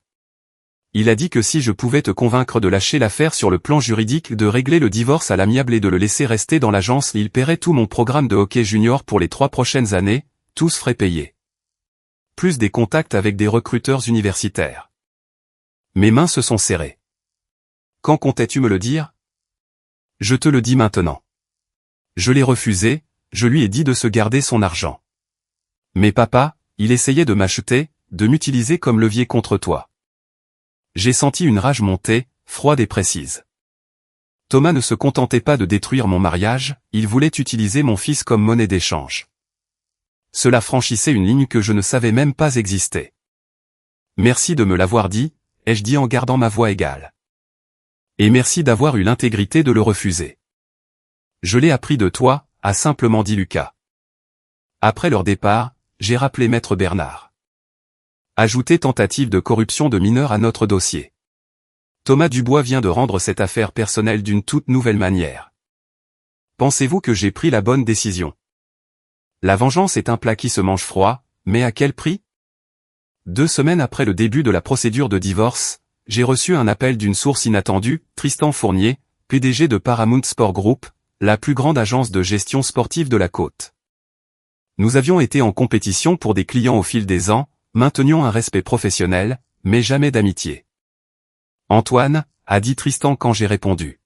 Il a dit que si je pouvais te convaincre de lâcher l'affaire sur le plan juridique, de régler le divorce à l'amiable et de le laisser rester dans l'agence, il paierait tout mon programme de hockey junior pour les 3 prochaines années, tous frais payés. Plus des contacts avec des recruteurs universitaires. Mes mains se sont serrées. Quand comptais-tu me le dire? Je te le dis maintenant. Je l'ai refusé, je lui ai dit de se garder son argent. Mais papa, il essayait de m'acheter, de m'utiliser comme levier contre toi. J'ai senti une rage monter, froide et précise. Thomas ne se contentait pas de détruire mon mariage, il voulait utiliser mon fils comme monnaie d'échange. Cela franchissait une ligne que je ne savais même pas exister. Merci de me l'avoir dit, ai-je dit en gardant ma voix égale. Et merci d'avoir eu l'intégrité de le refuser. Je l'ai appris de toi, a simplement dit Lucas. Après leur départ, j'ai rappelé Maître Bernard. Ajouter tentative de corruption de mineur à notre dossier. Thomas Dubois vient de rendre cette affaire personnelle d'une toute nouvelle manière. Pensez-vous que j'ai pris la bonne décision? La vengeance est un plat qui se mange froid, mais à quel prix? 2 semaines après le début de la procédure de divorce, j'ai reçu un appel d'une source inattendue, Tristan Fournier, PDG de Paramount Sport Group, la plus grande agence de gestion sportive de la côte. Nous avions été en compétition pour des clients au fil des ans, maintenions un respect professionnel, mais jamais d'amitié. Antoine, a dit Tristan quand j'ai répondu.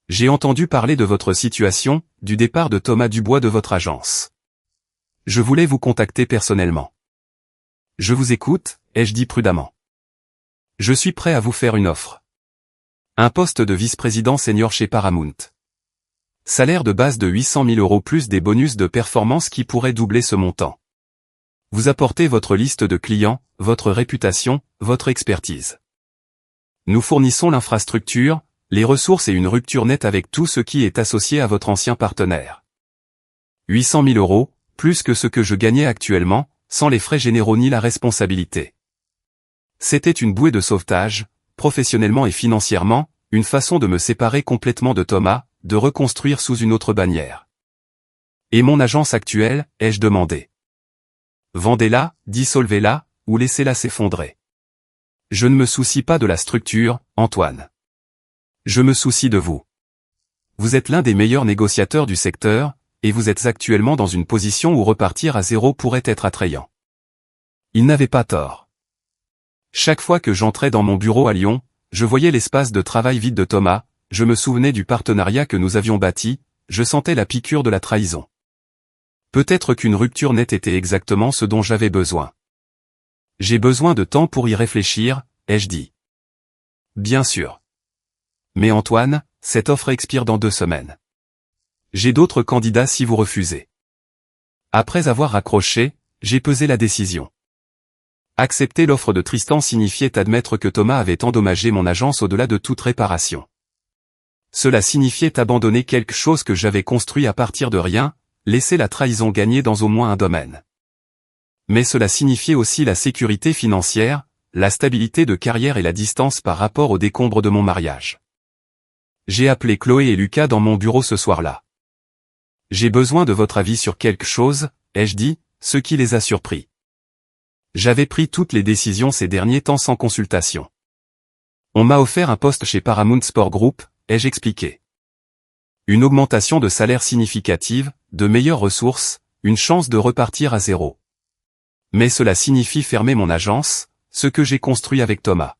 J'ai entendu parler de votre situation, du départ de Thomas Dubois de votre agence. Je voulais vous contacter personnellement. Je vous écoute, ai-je dit prudemment. Je suis prêt à vous faire une offre. Un poste de vice-président senior chez Paramount. Salaire de base de 800 000 € plus des bonus de performance qui pourraient doubler ce montant. Vous apportez votre liste de clients, votre réputation, votre expertise. Nous fournissons l'infrastructure, les ressources et une rupture nette avec tout ce qui est associé à votre ancien partenaire. 800 000 €, plus que ce que je gagnais actuellement, sans les frais généraux ni la responsabilité. C'était une bouée de sauvetage, professionnellement et financièrement, une façon de me séparer complètement de Thomas, de reconstruire sous une autre bannière. Et mon agence actuelle, ai-je demandé. Vendez-la, dissolvez-la, ou laissez-la s'effondrer. Je ne me soucie pas de la structure, Antoine. Je me soucie de vous. Vous êtes l'un des meilleurs négociateurs du secteur, et vous êtes actuellement dans une position où repartir à zéro pourrait être attrayant. Il n'avait pas tort. Chaque fois que j'entrais dans mon bureau à Lyon, je voyais l'espace de travail vide de Thomas, je me souvenais du partenariat que nous avions bâti, je sentais la piqûre de la trahison. Peut-être qu'une rupture nette était exactement ce dont j'avais besoin. J'ai besoin de temps pour y réfléchir, ai-je dit. Bien sûr. Mais Antoine, cette offre expire dans 2 semaines. J'ai d'autres candidats si vous refusez. Après avoir raccroché, j'ai pesé la décision. Accepter l'offre de Tristan signifiait admettre que Thomas avait endommagé mon agence au-delà de toute réparation. Cela signifiait abandonner quelque chose que j'avais construit à partir de rien, laisser la trahison gagner dans au moins un domaine. Mais cela signifiait aussi la sécurité financière, la stabilité de carrière et la distance par rapport au décombre de mon mariage. J'ai appelé Chloé et Lucas dans mon bureau ce soir-là. J'ai besoin de votre avis sur quelque chose, ai-je dit, ce qui les a surpris. J'avais pris toutes les décisions ces derniers temps sans consultation. On m'a offert un poste chez Paramount Sport Group, ai-je expliqué. Une augmentation de salaire significative, de meilleures ressources, une chance de repartir à zéro. Mais cela signifie fermer mon agence, ce que j'ai construit avec Thomas.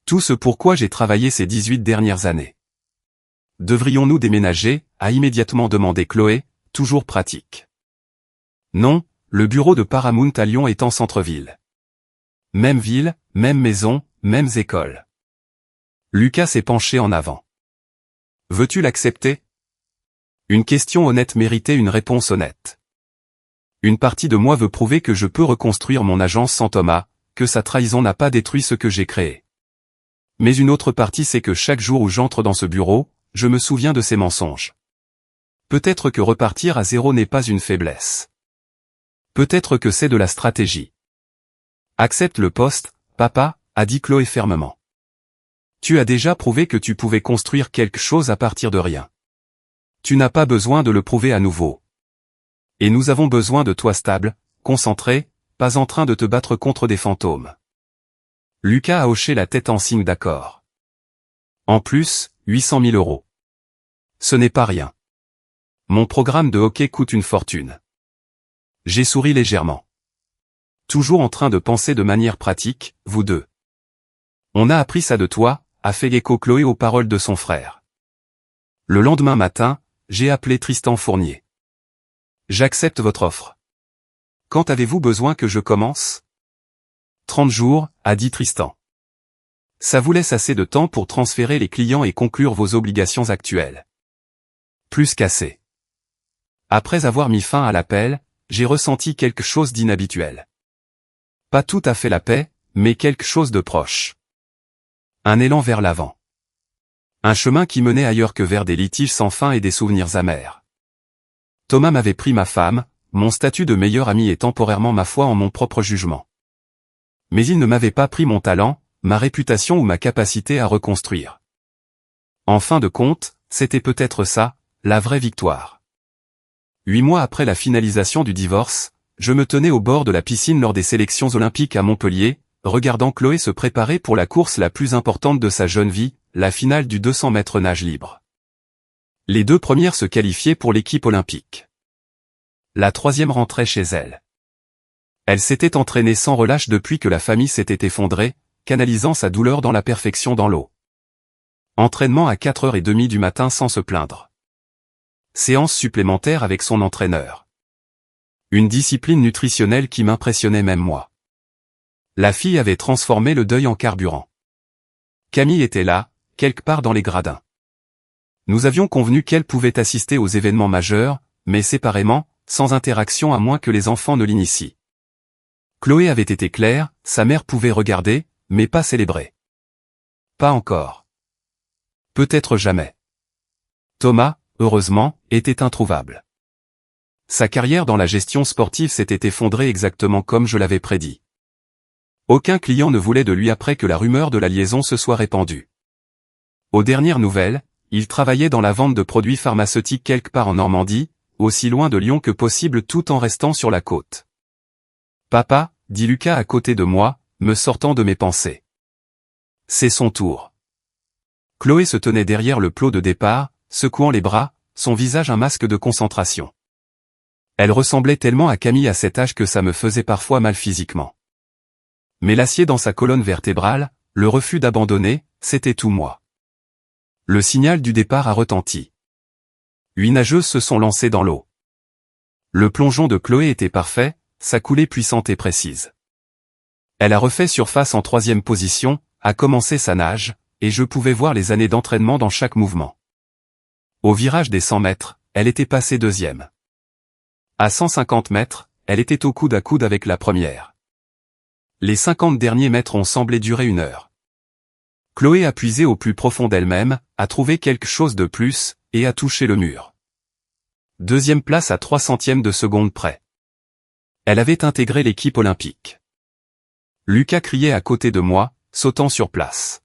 Tout ce pourquoi j'ai travaillé ces 18 dernières années. Devrions-nous déménager, a immédiatement demandé Chloé, toujours pratique. Non, le bureau de Paramount à Lyon est en centre-ville. Même ville, même maison, mêmes écoles. Lucas s'est penché en avant. Veux-tu l'accepter? Une question honnête méritait une réponse honnête. Une partie de moi veut prouver que je peux reconstruire mon agence sans Thomas, que sa trahison n'a pas détruit ce que j'ai créé. Mais une autre partie sait que chaque jour où j'entre dans ce bureau, je me souviens de ses mensonges. Peut-être que repartir à zéro n'est pas une faiblesse. Peut-être que c'est de la stratégie. Accepte le poste, papa, a dit Chloé fermement. Tu as déjà prouvé que tu pouvais construire quelque chose à partir de rien. Tu n'as pas besoin de le prouver à nouveau. Et nous avons besoin de toi stable, concentré, pas en train de te battre contre des fantômes. Lucas a hoché la tête en signe d'accord. En plus, 800 000 €. Ce n'est pas rien. Mon programme de hockey coûte une fortune. J'ai souri légèrement. Toujours en train de penser de manière pratique, vous deux. On a appris ça de toi, a fait écho Chloé aux paroles de son frère. Le lendemain matin, j'ai appelé Tristan Fournier. J'accepte votre offre. Quand avez-vous besoin que je commence ? 30 jours, a dit Tristan. Ça vous laisse assez de temps pour transférer les clients et conclure vos obligations actuelles. Plus qu'assez. Après avoir mis fin à l'appel, j'ai ressenti quelque chose d'inhabituel. Pas tout à fait la paix, mais quelque chose de proche. Un élan vers l'avant. Un chemin qui menait ailleurs que vers des litiges sans fin et des souvenirs amers. Thomas m'avait pris ma femme, mon statut de meilleur ami et temporairement ma foi en mon propre jugement. Mais il ne m'avait pas pris mon talent, ma réputation ou ma capacité à reconstruire. En fin de compte, c'était peut-être ça, la vraie victoire. 8 mois après la finalisation du divorce, je me tenais au bord de la piscine lors des sélections olympiques à Montpellier, regardant Chloé se préparer pour la course la plus importante de sa jeune vie, la finale du 200 mètres nage libre. Les 2 premières se qualifiaient pour l'équipe olympique. La 3e rentrait chez elle. Elle s'était entraînée sans relâche depuis que la famille s'était effondrée, canalisant sa douleur dans la perfection dans l'eau. Entraînement à 4h30 du matin sans se plaindre. Séance supplémentaire avec son entraîneur. Une discipline nutritionnelle qui m'impressionnait même moi. La fille avait transformé le deuil en carburant. Camille était là, quelque part dans les gradins. Nous avions convenu qu'elle pouvait assister aux événements majeurs, mais séparément, sans interaction à moins que les enfants ne l'initient. Chloé avait été claire, sa mère pouvait regarder, mais pas célébrer. Pas encore. Peut-être jamais. Thomas, heureusement, était introuvable. Sa carrière dans la gestion sportive s'était effondrée exactement comme je l'avais prédit. Aucun client ne voulait de lui après que la rumeur de la liaison se soit répandue. Aux dernières nouvelles, il travaillait dans la vente de produits pharmaceutiques quelque part en Normandie, aussi loin de Lyon que possible tout en restant sur la côte. « Papa », dit Lucas à côté de moi, me sortant de mes pensées. C'est son tour. Chloé se tenait derrière le plot de départ, secouant les bras, son visage un masque de concentration. Elle ressemblait tellement à Camille à cet âge que ça me faisait parfois mal physiquement. Mais l'acier dans sa colonne vertébrale, le refus d'abandonner, c'était tout moi. Le signal du départ a retenti. 8 nageuses se sont lancées dans l'eau. Le plongeon de Chloé était parfait, sa coulée puissante et précise. Elle a refait surface en 3e position, a commencé sa nage, et je pouvais voir les années d'entraînement dans chaque mouvement. Au virage des 100 mètres, elle était passée 2e. À 150 mètres, elle était au coude à coude avec la première. Les 50 derniers mètres ont semblé durer 1 heure. Chloé a puisé au plus profond d'elle-même, a trouvé quelque chose de plus, et a touché le mur. 2e place à 3 centièmes de seconde près. Elle avait intégré l'équipe olympique. Lucas criait à côté de moi, sautant sur place.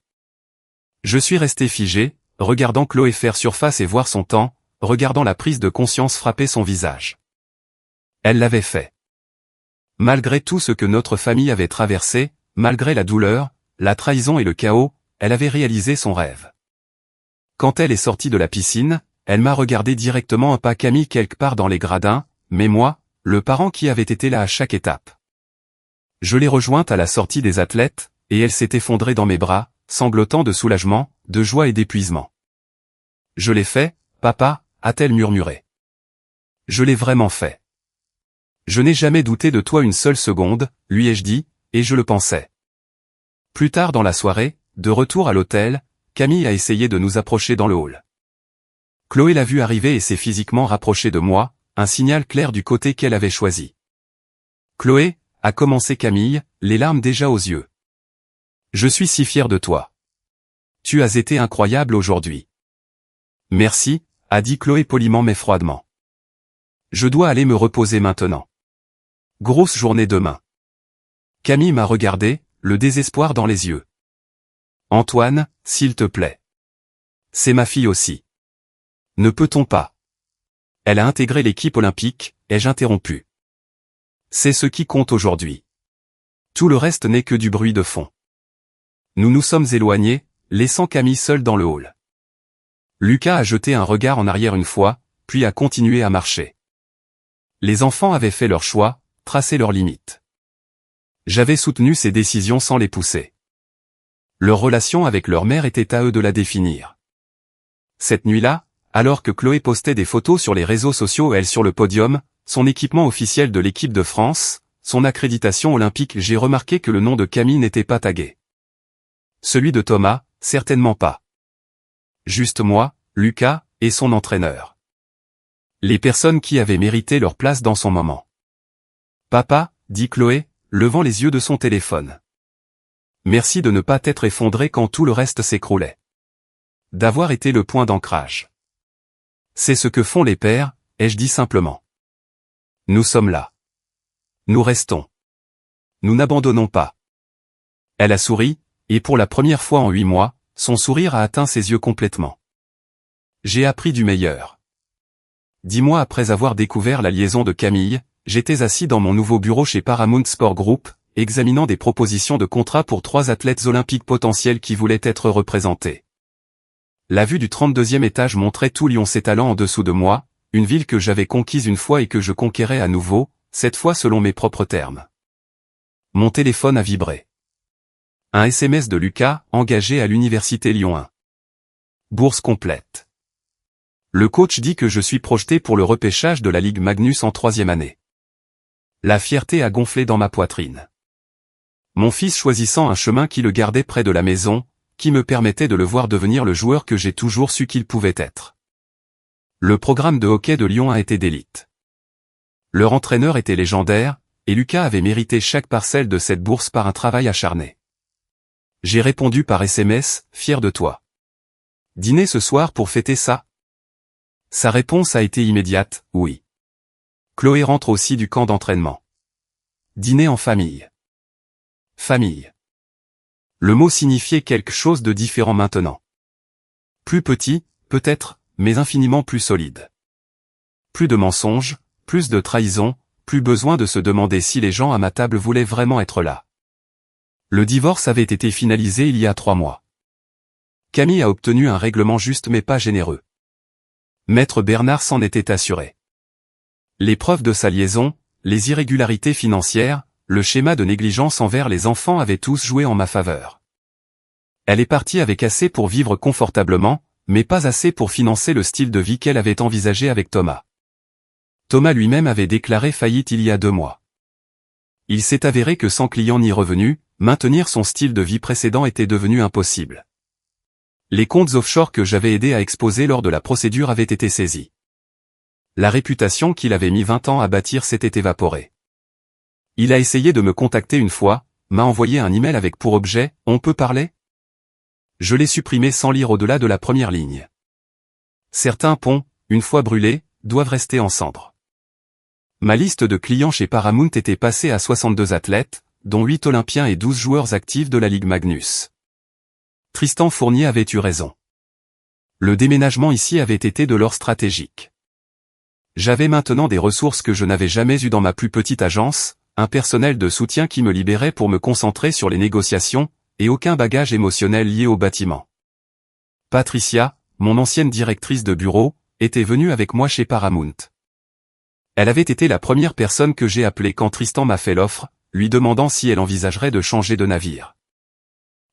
Je suis resté figé, regardant Chloé faire surface et voir son temps, regardant la prise de conscience frapper son visage. Elle l'avait fait. Malgré tout ce que notre famille avait traversé, malgré la douleur, la trahison et le chaos, elle avait réalisé son rêve. Quand elle est sortie de la piscine, elle m'a regardé directement, pas Camille quelque part dans les gradins, mais moi, le parent qui avait été là à chaque étape. Je l'ai rejointe à la sortie des athlètes, et elle s'est effondrée dans mes bras, sanglotant de soulagement, de joie et d'épuisement. Je l'ai fait, papa, a-t-elle murmuré. Je l'ai vraiment fait. Je n'ai jamais douté de toi une seule seconde, lui ai-je dit, et je le pensais. Plus tard dans la soirée, de retour à l'hôtel, Camille a essayé de nous approcher dans le hall. Chloé l'a vue arriver et s'est physiquement rapprochée de moi, un signal clair du côté qu'elle avait choisi. Chloé, a commencé Camille, les larmes déjà aux yeux. Je suis si fier de toi. Tu as été incroyable aujourd'hui. Merci, a dit Chloé poliment mais froidement. Je dois aller me reposer maintenant. Grosse journée demain. Camille m'a regardé, le désespoir dans les yeux. Antoine, s'il te plaît. C'est ma fille aussi. Ne peut-on pas? Elle a intégré l'équipe olympique, ai-je interrompu. C'est ce qui compte aujourd'hui. Tout le reste n'est que du bruit de fond. Nous nous sommes éloignés, laissant Camille seule dans le hall. Lucas a jeté un regard en arrière une fois, puis a continué à marcher. Les enfants avaient fait leur choix, tracé leurs limites. J'avais soutenu ces décisions sans les pousser. Leur relation avec leur mère était à eux de la définir. Cette nuit-là, alors que Chloé postait des photos sur les réseaux sociaux et elle sur le podium, son équipement officiel de l'équipe de France, son accréditation olympique, j'ai remarqué que le nom de Camille n'était pas tagué. Celui de Thomas, certainement pas. Juste moi, Lucas, et son entraîneur. Les personnes qui avaient mérité leur place dans son moment. Papa, dit Chloé, levant les yeux de son téléphone. Merci de ne pas t'être effondré quand tout le reste s'écroulait. D'avoir été le point d'ancrage. C'est ce que font les pères, ai-je dit simplement. Nous sommes là. Nous restons. Nous n'abandonnons pas. Elle a souri, et pour la première fois en 8 mois, son sourire a atteint ses yeux complètement. J'ai appris du meilleur. 10 mois après avoir découvert la liaison de Camille, j'étais assis dans mon nouveau bureau chez Paramount Sport Group, examinant des propositions de contrat pour 3 athlètes olympiques potentiels qui voulaient être représentés. La vue du 32e étage montrait tout Lyon s'étalant en dessous de moi, une ville que j'avais conquise une fois et que je conquérais à nouveau, cette fois selon mes propres termes. Mon téléphone a vibré. Un SMS de Lucas, engagé à l'université Lyon 1. Bourse complète. Le coach dit que je suis projeté pour le repêchage de la Ligue Magnus en 3e année. La fierté a gonflé dans ma poitrine. Mon fils choisissant un chemin qui le gardait près de la maison, qui me permettait de le voir devenir le joueur que j'ai toujours su qu'il pouvait être. Le programme de hockey de Lyon a été d'élite. Leur entraîneur était légendaire, et Lucas avait mérité chaque parcelle de cette bourse par un travail acharné. J'ai répondu par SMS, fier de toi. Dîner ce soir pour fêter ça? Sa réponse a été immédiate, oui. Chloé rentre aussi du camp d'entraînement. Dîner en famille. Famille. Le mot signifiait quelque chose de différent maintenant. Plus petit, peut-être, mais infiniment plus solide. Plus de mensonges, plus de trahison, plus besoin de se demander si les gens à ma table voulaient vraiment être là. Le divorce avait été finalisé il y a 3 mois. Camille a obtenu un règlement juste mais pas généreux. Maître Bernard s'en était assuré. Les preuves de sa liaison, les irrégularités financières, le schéma de négligence envers les enfants avaient tous joué en ma faveur. Elle est partie avec assez pour vivre confortablement, mais pas assez pour financer le style de vie qu'elle avait envisagé avec Thomas. Thomas lui-même avait déclaré faillite il y a 2 mois. Il s'est avéré que sans client ni revenu, maintenir son style de vie précédent était devenu impossible. Les comptes offshore que j'avais aidé à exposer lors de la procédure avaient été saisis. La réputation qu'il avait mis 20 ans à bâtir s'était évaporée. Il a essayé de me contacter une fois, m'a envoyé un email avec pour objet « On peut parler ?» Je l'ai supprimé sans lire au-delà de la première ligne. Certains ponts, une fois brûlés, doivent rester en cendres. Ma liste de clients chez Paramount était passée à 62 athlètes, dont 8 Olympiens et 12 joueurs actifs de la Ligue Magnus. Tristan Fournier avait eu raison. Le déménagement ici avait été de l'or stratégique. J'avais maintenant des ressources que je n'avais jamais eues dans ma plus petite agence, un personnel de soutien qui me libérait pour me concentrer sur les négociations, et aucun bagage émotionnel lié au bâtiment. Patricia, mon ancienne directrice de bureau, était venue avec moi chez Paramount. Elle avait été la première personne que j'ai appelée quand Tristan m'a fait l'offre, lui demandant si elle envisagerait de changer de navire.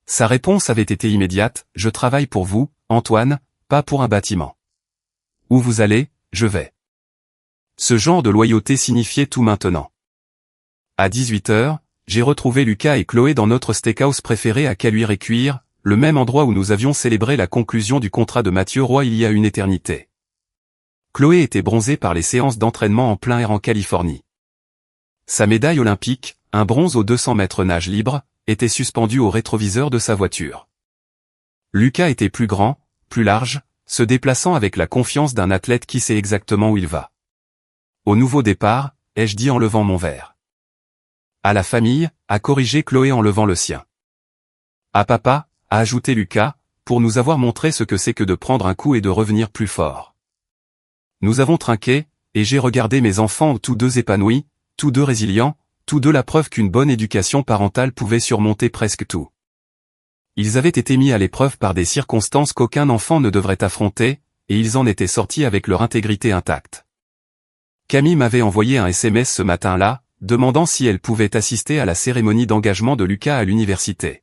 Sa réponse avait été immédiate, « Je travaille pour vous, Antoine, pas pour un bâtiment. Où vous allez, je vais. » Ce genre de loyauté signifiait tout maintenant. À 18h, j'ai retrouvé Lucas et Chloé dans notre steakhouse préféré à Caluire et Cuire, le même endroit où nous avions célébré la conclusion du contrat de Mathieu Roy il y a une éternité. Chloé était bronzée par les séances d'entraînement en plein air en Californie. Sa médaille olympique, un bronze aux 200 mètres nage libre, était suspendue au rétroviseur de sa voiture. Lucas était plus grand, plus large, se déplaçant avec la confiance d'un athlète qui sait exactement où il va. Au nouveau départ, ai-je dit en levant mon verre. À la famille, a corrigé Chloé en levant le sien. À papa, a ajouté Lucas, pour nous avoir montré ce que c'est que de prendre un coup et de revenir plus fort. Nous avons trinqué, et j'ai regardé mes enfants tous deux épanouis, tous deux résilients, tous deux la preuve qu'une bonne éducation parentale pouvait surmonter presque tout. Ils avaient été mis à l'épreuve par des circonstances qu'aucun enfant ne devrait affronter, et ils en étaient sortis avec leur intégrité intacte. Camille m'avait envoyé un SMS ce matin-là, demandant si elle pouvait assister à la cérémonie d'engagement de Lucas à l'université.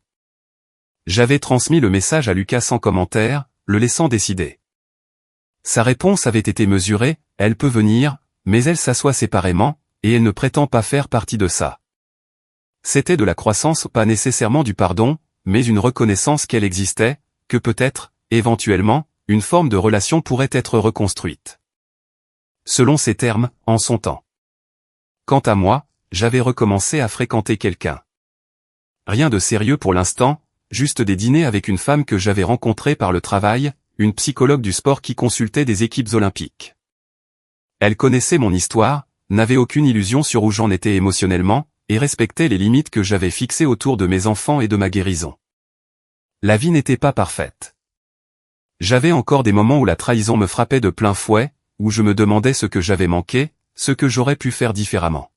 J'avais transmis le message à Lucas sans commentaire, le laissant décider. Sa réponse avait été mesurée, elle peut venir, mais elle s'assoit séparément, et elle ne prétend pas faire partie de ça. C'était de la croissance, pas nécessairement du pardon, mais une reconnaissance qu'elle existait, que peut-être, éventuellement, une forme de relation pourrait être reconstruite. Selon ses termes, en son temps. Quant à moi, j'avais recommencé à fréquenter quelqu'un. Rien de sérieux pour l'instant, juste des dîners avec une femme que j'avais rencontrée par le travail, une psychologue du sport qui consultait des équipes olympiques. Elle connaissait mon histoire, n'avait aucune illusion sur où j'en étais émotionnellement, et respectait les limites que j'avais fixées autour de mes enfants et de ma guérison. La vie n'était pas parfaite. J'avais encore des moments où la trahison me frappait de plein fouet, où je me demandais ce que j'avais manqué, ce que j'aurais pu faire différemment.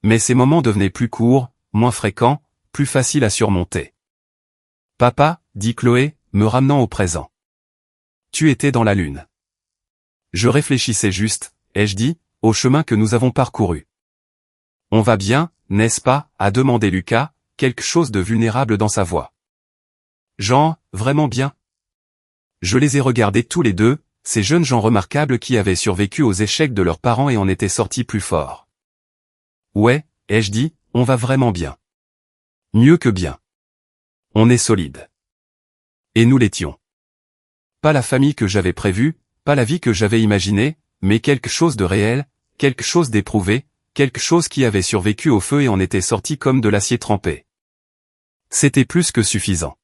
Mais ces moments devenaient plus courts, moins fréquents, plus faciles à surmonter. « Papa, » dit Chloé, me ramenant au présent. « Tu étais dans la lune. » Je réfléchissais juste, ai-je dit, au chemin que nous avons parcouru. « On va bien, n'est-ce pas ?» a demandé Lucas, quelque chose de vulnérable dans sa voix. « Jean, vraiment bien ?» Je les ai regardés tous les deux, ces jeunes gens remarquables qui avaient survécu aux échecs de leurs parents et en étaient sortis plus forts. « Ouais, ai-je dit, on va vraiment bien. Mieux que bien. On est solide. » Et nous l'étions. Pas la famille que j'avais prévue, pas la vie que j'avais imaginée, mais quelque chose de réel, quelque chose d'éprouvé, quelque chose qui avait survécu au feu et en était sorti comme de l'acier trempé. C'était plus que suffisant.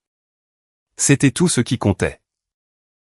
C'était tout ce qui comptait.